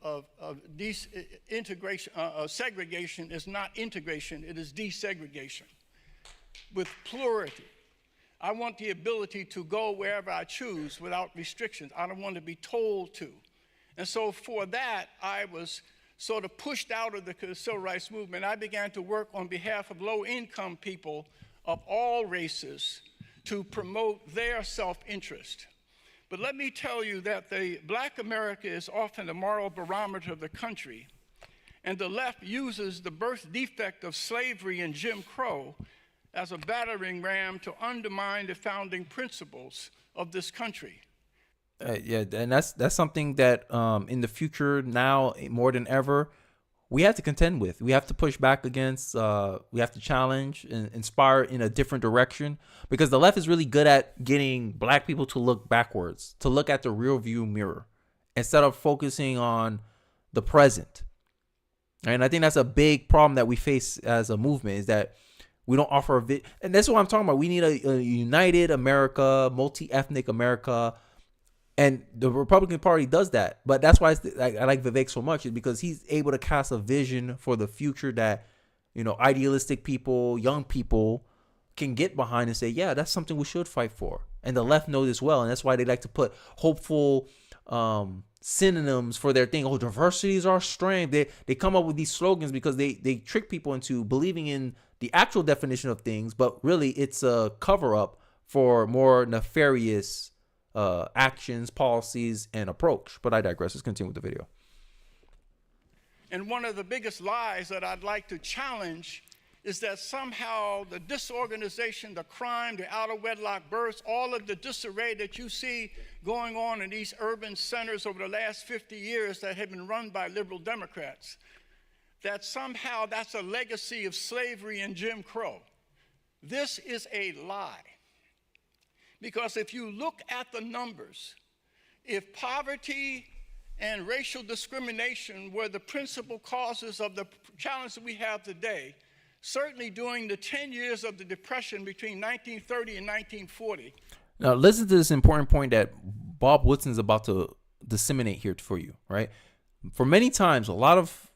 segregation is not integration, it is desegregation. With plurality, I want the ability to go wherever I choose without restrictions. I don't want to be told to. And so for that, I was sort of pushed out of the civil rights movement. I began to work on behalf of low-income people of all races to promote their self-interest. But let me tell you that the Black America is often the moral barometer of the country, and the left uses the birth defect of slavery and Jim Crow as a battering ram to undermine the founding principles of this country. Yeah, and that's something that in the future now more than ever we have to contend with. We have to push back against. We have to challenge and inspire in a different direction, because the left is really good at getting black people to look backwards, to look at the rear view mirror instead of focusing on the present. And I think that's a big problem that we face as a movement, is that we don't offer and that's what I'm talking about. We need a united America, multi-ethnic America. And the Republican Party does that. But that's why I like Vivek so much, is because he's able to cast a vision for the future that, idealistic people, young people can get behind and say, yeah, that's something we should fight for. And the left knows this well. And that's why they like to put hopeful synonyms for their thing. Oh, diversity is our strength. They come up with these slogans because they trick people into believing in the actual definition of things. But really, it's a cover up for more nefarious actions, policies, and approach. But I digress. Let's continue with the video. And one of the biggest lies that I'd like to challenge is that somehow the disorganization, the crime, the out of wedlock births, all of the disarray that you see going on in these urban centers over the last 50 years that have been run by liberal Democrats, that somehow that's a legacy of slavery and Jim Crow. This is a lie. Because if you look at the numbers, if poverty and racial discrimination were the principal causes of the challenge that we have today, certainly during the 10 years of the Depression between 1930 and 1940. Now, listen to this important point that Bob Woodson is about to disseminate here for you, right? For many times, a lot of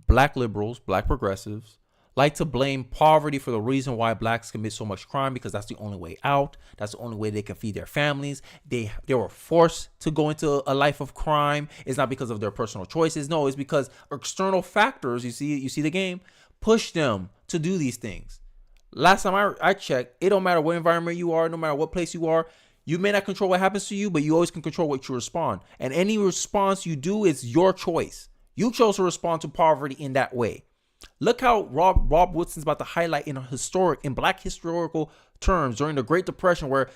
black liberals, black progressives, like to blame poverty for the reason why blacks commit so much crime, because that's the only way out. That's the only way they can feed their families. They were forced to go into a life of crime. It's not because of their personal choices. No, it's because external factors, you see the game, push them to do these things. Last time I checked, it don't matter what environment you are, no matter what place you are. You may not control what happens to you, but you always can control what you respond. And any response you do is your choice. You chose to respond to poverty in that way. Look how Rob Woodson's about to highlight in black historical terms during the Great Depression, where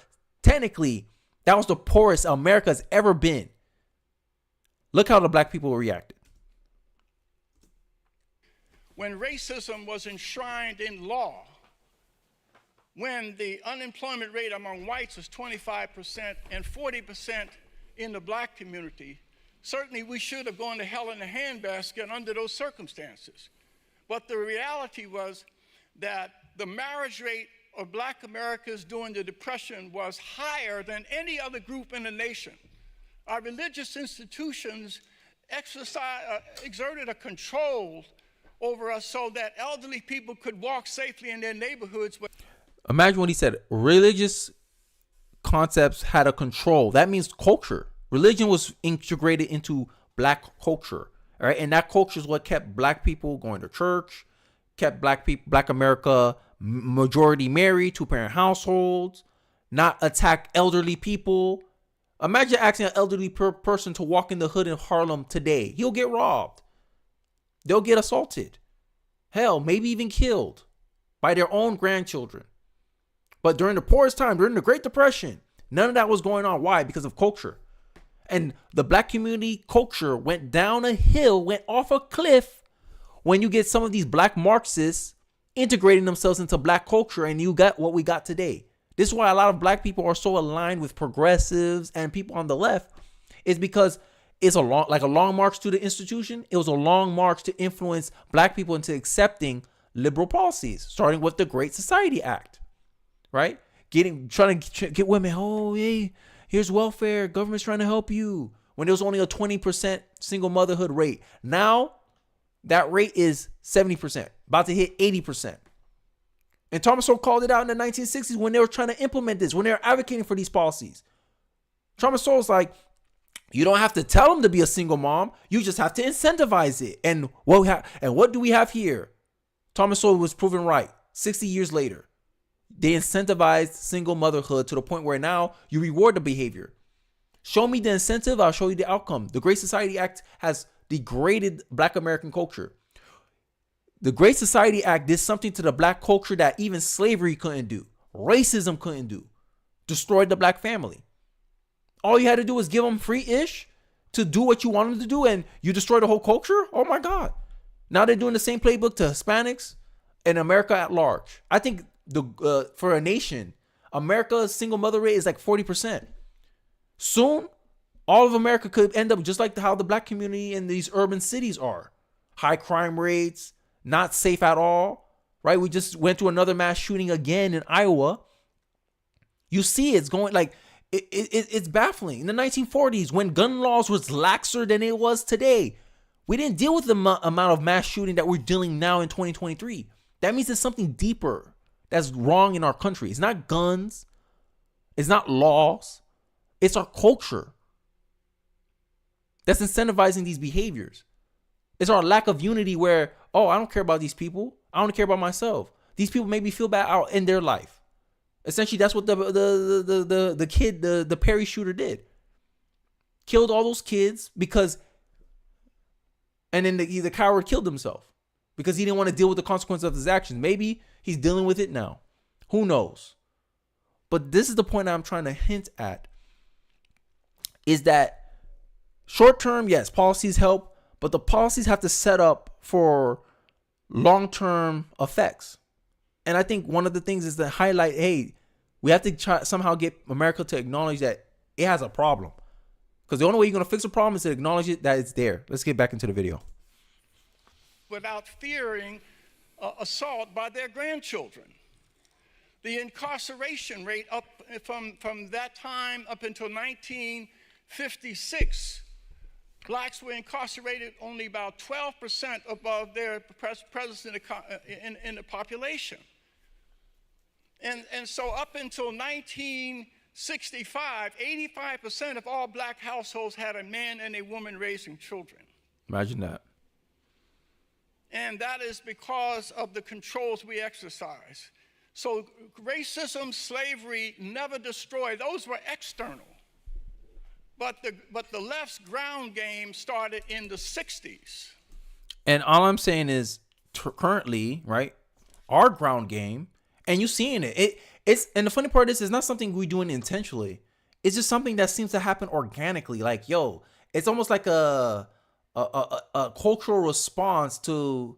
technically that was the poorest America's ever been. Look how the black people reacted. When racism was enshrined in law, when the unemployment rate among whites was 25% and 40% in the black community, certainly we should have gone to hell in a handbasket under those circumstances. But the reality was that the marriage rate of black Americans during the Depression was higher than any other group in the nation. Our religious institutions exerted a control over us so that elderly people could walk safely in their neighborhoods. Imagine what he said. Religious concepts had a control. That means culture. Religion was integrated into black culture. All right, and that culture is what kept black people going to church, kept black America majority married, two-parent households, not attack elderly people. Imagine asking an elderly person to walk in the hood in Harlem today. He'll get robbed. They'll get assaulted. Hell, maybe even killed by their own grandchildren. But during the poorest time, during the Great Depression, none of that was going on. Why? Because of culture. And the black community culture went down a hill, went off a cliff when you get some of these black Marxists integrating themselves into black culture, and you got what we got today. This is why a lot of black people are so aligned with progressives and people on the left, is because it's like a long march to the institution. It was a long march to influence black people into accepting liberal policies, starting with the Great Society Act, right? Trying to get women, oh, hey, here's welfare, government's trying to help you. When there was only a 20% single motherhood rate. Now, that rate is 70%, about to hit 80%. And Thomas Sowell called it out in the 1960s when they were trying to implement this, when they were advocating for these policies. Thomas Sowell's like, you don't have to tell them to be a single mom. You just have to incentivize it. And what do we have here? Thomas Sowell was proven right 60 years later. They incentivized single motherhood to the point where now you reward the behavior. Show me the incentive, I'll show you the outcome. The Great Society Act has degraded Black American culture. The Great Society Act did something to the Black culture that even slavery couldn't do. Racism couldn't do. Destroyed the Black family. All you had to do was give them free-ish to do what you wanted to do, and you destroy the whole culture? Oh my God. Now they're doing the same playbook to Hispanics and America at large. I think for a nation, America's single mother rate is like 40%. Soon, all of America could end up just like how the Black community in these urban cities are. High crime rates, not safe at all, right? We just went through another mass shooting again in Iowa. You see it's going like, it's baffling. In the 1940s, when gun laws was laxer than it was today, we didn't deal with the amount of mass shooting that we're dealing now in 2023. That means there's something deeper that's wrong in our country. It's not guns. It's not laws. It's our culture that's incentivizing these behaviors. It's our lack of unity where, oh, I don't care about these people. I don't care about myself. These people make me feel bad out in their life. Essentially, that's what the kid, the Perry shooter did. Killed all those kids because, and then the coward killed himself because he didn't want to deal with the consequences of his actions. Maybe he's dealing with it now. Who knows? But this is the point I'm trying to hint at. Is that short term, yes, policies help, but the policies have to set up for long-term effects. And I think one of the things is to highlight, hey, we have to try somehow get America to acknowledge that it has a problem. Because the only way you're going to fix a problem is to acknowledge it, that it's there. Let's get back into the video. Without fearing assault by their grandchildren. The incarceration rate up from that time up until 1956, Blacks were incarcerated only about 12% above their presence in the population. And so up until 1965, 85% of all Black households had a man and a woman raising children. Imagine that. And that is because of the controls we exercise. So racism, slavery never destroyed. Those were external. But the left's ground game started in the 60s. And all I'm saying is currently, right, our ground game, and you're seeing it. And the funny part is, it's not something we're doing intentionally. It's just something that seems to happen organically. Like, yo, it's almost like a cultural response to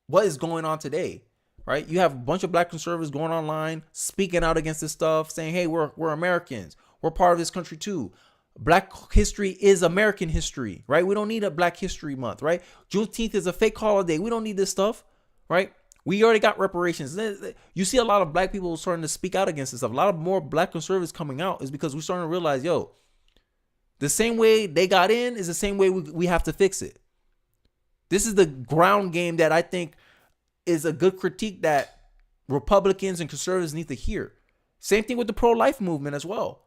what is going on today, right? You have a bunch of Black conservatives going online, speaking out against this stuff, saying, hey, we're Americans. We're part of this country too. Black history is American history, right? We don't need a Black History Month, right? Juneteenth is a fake holiday. We don't need this stuff, right? We already got reparations. You see a lot of Black people starting to speak out against this stuff. A lot of more Black conservatives coming out is because we're starting to realize, yo, the same way they got in is the same way we have to fix it. This is the ground game that I think is a good critique that Republicans and conservatives need to hear. Same thing with the pro-life movement as well.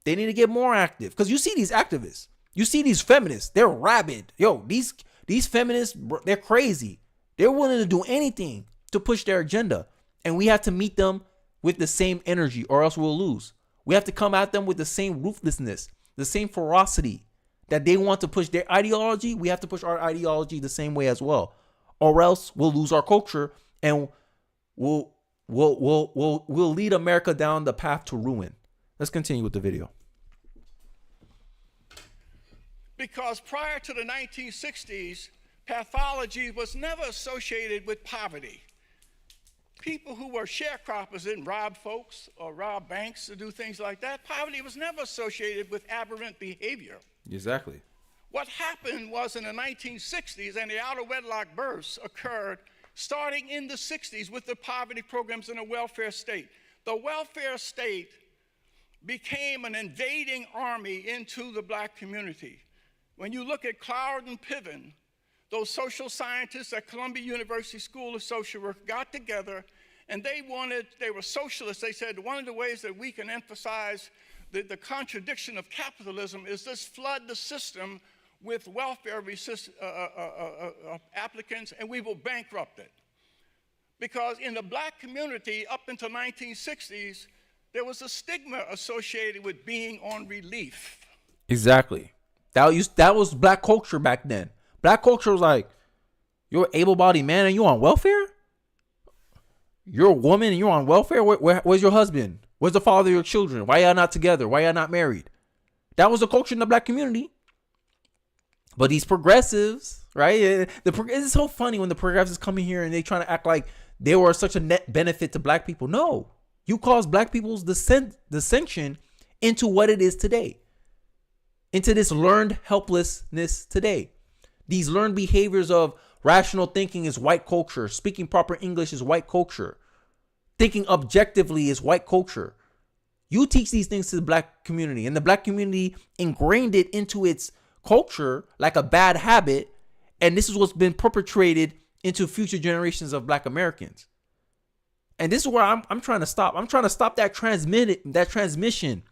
They need to get more active because you see these activists, you see these feminists, they're rabid. Yo, these feminists, they're crazy. They're willing to do anything to push their agenda. And we have to meet them with the same energy or else we'll lose. We have to come at them with the same ruthlessness, the same ferocity that they want to push their ideology. We have to push our ideology the same way as well, or else we'll lose our culture and we'll lead America down the path to ruin. Let's continue with the video. Because prior to the 1960s, pathology was never associated with poverty. People who were sharecroppers and robbed folks or robbed banks to do things like that, poverty was never associated with aberrant behavior. Exactly. What happened was in the 1960s, and the out-of-wedlock births occurred starting in the 60s with the poverty programs and the welfare state. The welfare state became an invading army into the black community. When you look at Cloud and Piven, those social scientists at Columbia University School of Social Work got together and they were socialists. They said one of the ways that we can emphasize the contradiction of capitalism is this: flood the system with welfare applicants and we will bankrupt it. Because in the black community up until 1960s, there was a stigma associated with being on relief. Exactly. That was black culture back then. Black culture was like, you're an able-bodied man and you're on welfare? You're a woman and you're on welfare? Where's your husband? Where's the father of your children? Why y'all not together? Why y'all not married? That was the culture in the black community. But these progressives, right? It's so funny when the progressives come in here and they trying to act like they were such a net benefit to black people. No. You caused black people's dissension into what it is today. Into this learned helplessness today. These learned behaviors of rational thinking is white culture. Speaking proper English is white culture. Thinking objectively is white culture. You teach these things to the black community, and the black community ingrained it into its culture like a bad habit, and this is what's been perpetrated into future generations of black Americans. And this is where I'm trying to stop. I'm trying to stop that transmission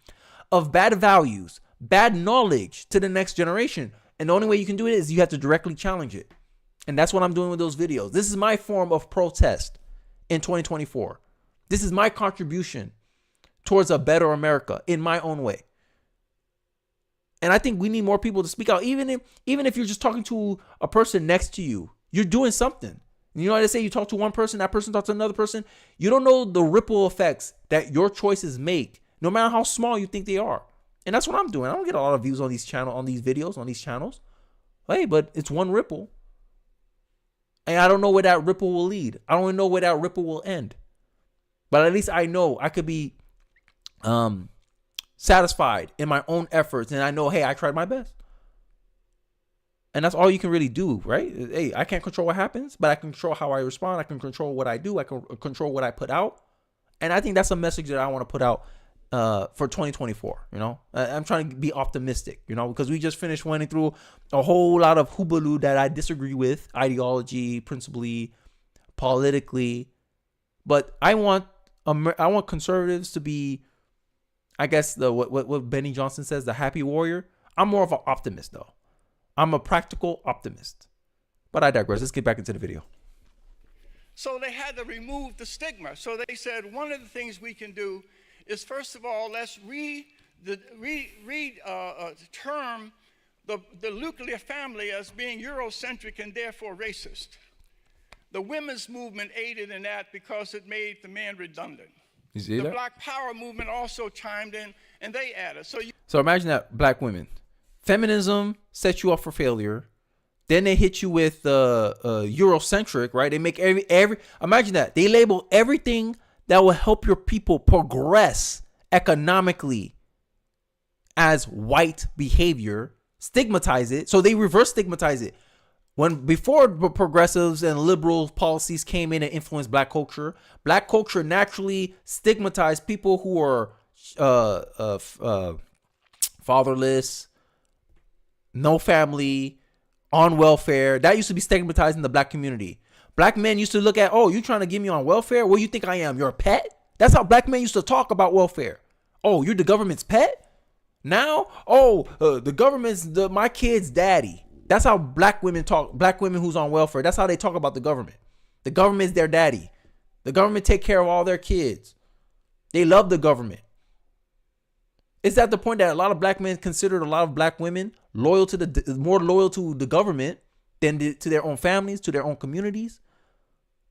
of bad values, bad knowledge to the next generation. And the only way you can do it is you have to directly challenge it. And that's what I'm doing with those videos. This is my form of protest in 2024. This is my contribution towards a better America in my own way. And I think we need more people to speak out. Even if you're just talking to a person next to you, you're doing something. You know what they say? You talk to one person, that person talks to another person. You don't know the ripple effects that your choices make, no matter how small you think they are. And that's what I'm doing. I don't get a lot of views on these videos, on these channels. Hey, but it's one ripple. And I don't know where that ripple will lead. I don't even know where that ripple will end. But at least I know I could be satisfied in my own efforts. And I know, hey, I tried my best. And that's all you can really do, right? Hey, I can't control what happens, but I can control how I respond. I can control what I do. I can control what I put out. And I think that's a message that I want to put out for 2024. You know, I'm trying to be optimistic, you know, because we just finished running through a whole lot of hubaloo that I disagree with, ideology, principally, politically. But I want conservatives to be, I guess, what Benny Johnson says, the happy warrior. I'm more of an optimist, though. I'm a practical optimist. But I digress. Let's get back into the video. So they had to remove the stigma. So they said one of the things we can do is, first of all, let's term the nuclear family as being Eurocentric and therefore racist. The women's movement aided in that because it made the man redundant. You see the that? Black Power movement also chimed in and they added. So imagine that, black women. Feminism sets you up for failure. Then they hit you with Eurocentric, right? They make every imagine that. They label everything that will help your people progress economically as white behavior, stigmatize it. So they reverse stigmatize it. Before progressives and liberal policies came in and influenced black culture naturally stigmatized people who are fatherless, no family, on welfare. That used to be stigmatized in the black community. Black men used to look at, oh, you trying to get me on welfare? What do you think I am? You're a pet? That's how black men used to talk about welfare. Oh, you're the government's pet? Now, the government's my kid's daddy. That's how black women talk. Black women who's on welfare. That's how they talk about the government. The government's their daddy. The government take care of all their kids. They love the government. It's at the point that a lot of black men considered a lot of black women more loyal to the government than to their own families, to their own communities.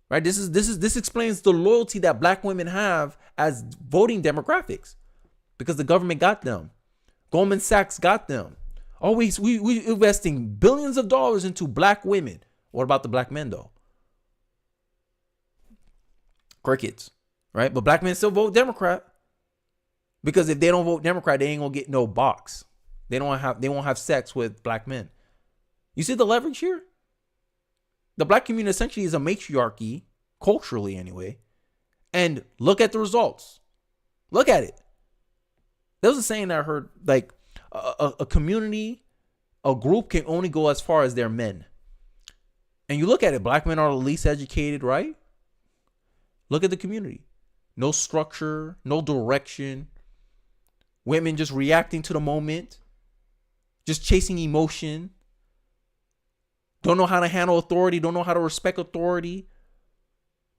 Right? This explains the loyalty that black women have as voting demographics, because the government got them. Goldman Sachs got them. We investing billions of dollars into black women. What about the black men though? Crickets, right? But black men still vote Democrat, because if they don't vote Democrat, they ain't gonna get no box. They won't have sex with black men. You see the leverage here? The black community essentially is a matriarchy, culturally anyway. And look at the results. Look at it. There was a saying that I heard, like, a community, a group can only go as far as their men. And you look at it, black men are the least educated, right? Look at the community. No structure, no direction. Women just reacting to the moment. Just chasing emotion. Don't know how to handle authority. Don't know how to respect authority.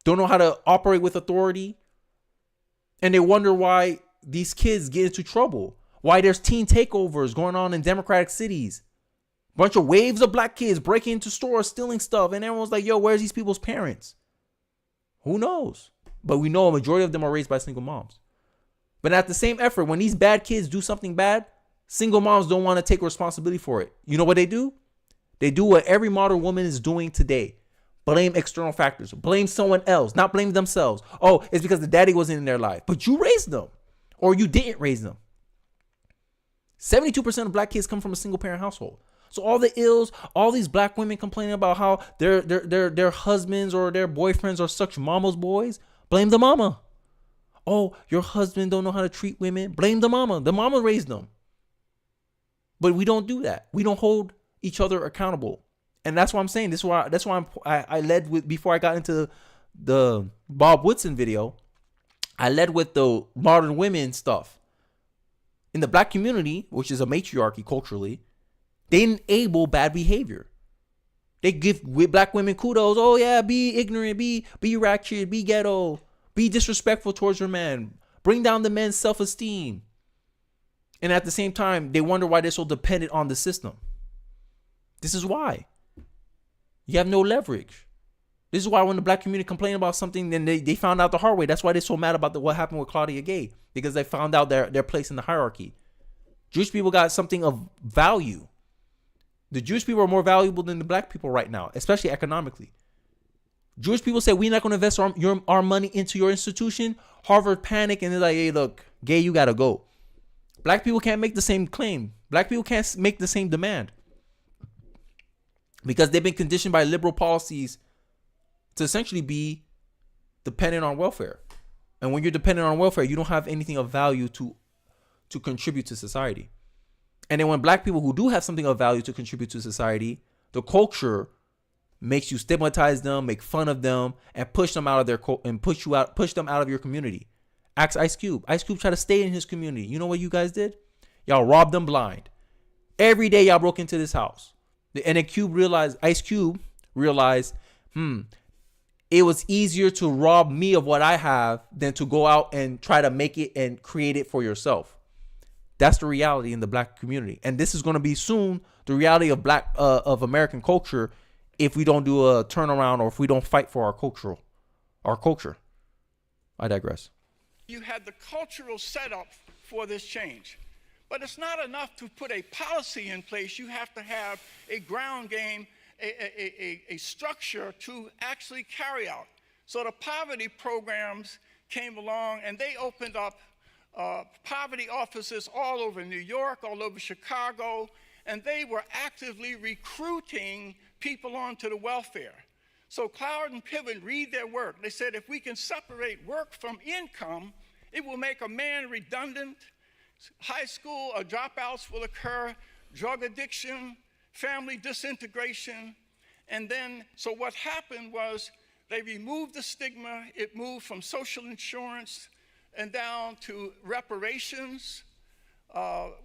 Don't know how to operate with authority. And they wonder why these kids get into trouble. Why there's teen takeovers going on in democratic cities. Bunch of waves of black kids breaking into stores, stealing stuff. And everyone's like, yo, where's these people's parents? Who knows? But we know a majority of them are raised by single moms. But at the same effort, when these bad kids do something bad, single moms don't want to take responsibility for it. You know what they do? They do what every modern woman is doing today. Blame external factors. Blame someone else, not blame themselves. Oh, it's because the daddy wasn't in their life. But you raised them. Or you didn't raise them. 72% of black kids come from a single parent household. So all the ills, all these black women complaining about how their husbands or their boyfriends are such mama's boys, blame the mama. Oh, your husband don't know how to treat women, blame the mama. The mama raised them. But we don't do that. We don't hold each other accountable. And that's what I'm saying. That's why I led with, before I got into the Bob Woodson video, I led with the modern women stuff. In the black community, which is a matriarchy culturally, they enable bad behavior. They give black women kudos. Oh yeah, be ignorant, be ratchet, be ghetto, be disrespectful towards your man. Bring down the men's self-esteem. And at the same time, they wonder why they're so dependent on the system. This is why. You have no leverage. This is why when the black community complain about something, then they found out the hard way. That's why they're so mad about what happened with Claudia Gay. Because they found out their place in the hierarchy. Jewish people got something of value. The Jewish people are more valuable than the black people right now, especially economically. Jewish people say, we're not going to invest our money into your institution. Harvard panic and they're like, hey, look, Gay, you got to go. Black people can't make the same claim. Black people can't make the same demand. Because they've been conditioned by liberal policies to essentially be dependent on welfare. And when you're dependent on welfare, you don't have anything of value to contribute to society. And then when black people who do have something of value to contribute to society, the culture makes you stigmatize them, make fun of them, and push them out of their push them out of your community. Ask Ice Cube. Ice Cube tried to stay in his community. You know what you guys did? Y'all robbed them blind. Every day y'all broke into this house. And then Ice Cube realized, it was easier to rob me of what I have than to go out and try to make it and create it for yourself. That's the reality in the black community. And this is going to be soon the reality of of American culture if we don't do a turnaround or if we don't fight for our culture. I digress. You had the cultural setup for this change. But it's not enough to put a policy in place. You have to have a ground game, a structure to actually carry out. So the poverty programs came along and they opened up poverty offices all over New York, all over Chicago, and they were actively recruiting people onto the welfare. So Cloud and Piven read their work. They said if we can separate work from income, it will make a man redundant. High school dropouts will occur, drug addiction, family disintegration. And then, so what happened was they removed the stigma. It moved from social insurance and down to reparations.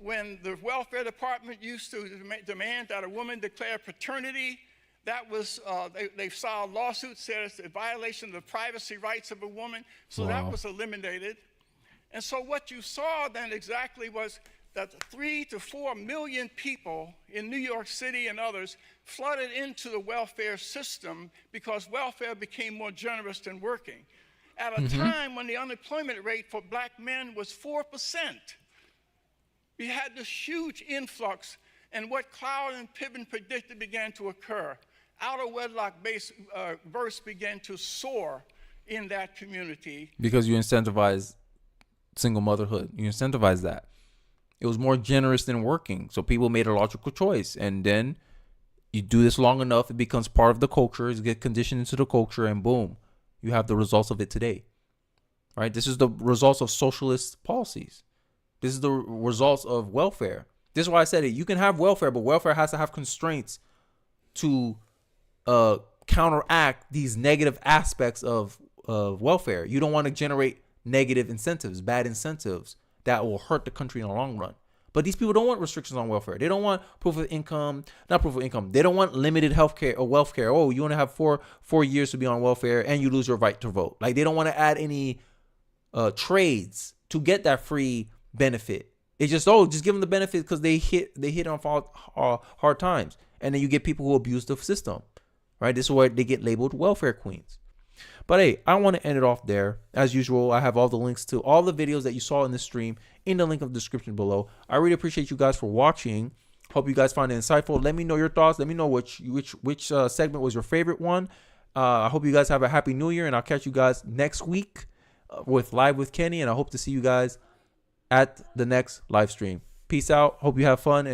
When the welfare department used to demand that a woman declare paternity, that was, they filed lawsuits, said it's a violation of the privacy rights of a woman. So that was eliminated. And so what you saw then exactly was that 3 to 4 million people in New York City and others flooded into the welfare system because welfare became more generous than working. At a time when the unemployment rate for black men was 4%. We had this huge influx, and what Cloud and Piven predicted began to occur. Out-of-wedlock births began to soar in that community. Because you incentivize single motherhood. You incentivize that. It was more generous than working. So people made a logical choice. And then You do this long enough, it becomes part of the culture. You get conditioned into the culture, and boom, you have the results of it today. Right? This is the results of socialist policies. This is the results of welfare. This is why I said it. You can have welfare, but welfare has to have constraints to counteract these negative aspects of welfare. You don't want to generate negative incentives, bad incentives that will hurt the country in the long run. But these people don't want restrictions on welfare. They don't want proof of income, not proof of income. They don't want limited healthcare or welfare. Oh, you only have four years to be on welfare and you lose your right to vote. Like, they don't want to add any trades to get that free benefit. It's just, just give them the benefit because they hit on hard times. And then you get people who abuse the system, right? This is where they get labeled welfare queens. But hey, I want to end it off there. As usual, I have all the links to all the videos that you saw in the stream in the link of the description below. I really appreciate you guys for watching. Hope you guys found it insightful. Let me know your thoughts. Let me know which segment was your favorite one. I hope you guys have a happy new year, and I'll catch you guys next week with Live with Kenny, and I hope to see you guys at the next live stream. Peace out. Hope you have fun.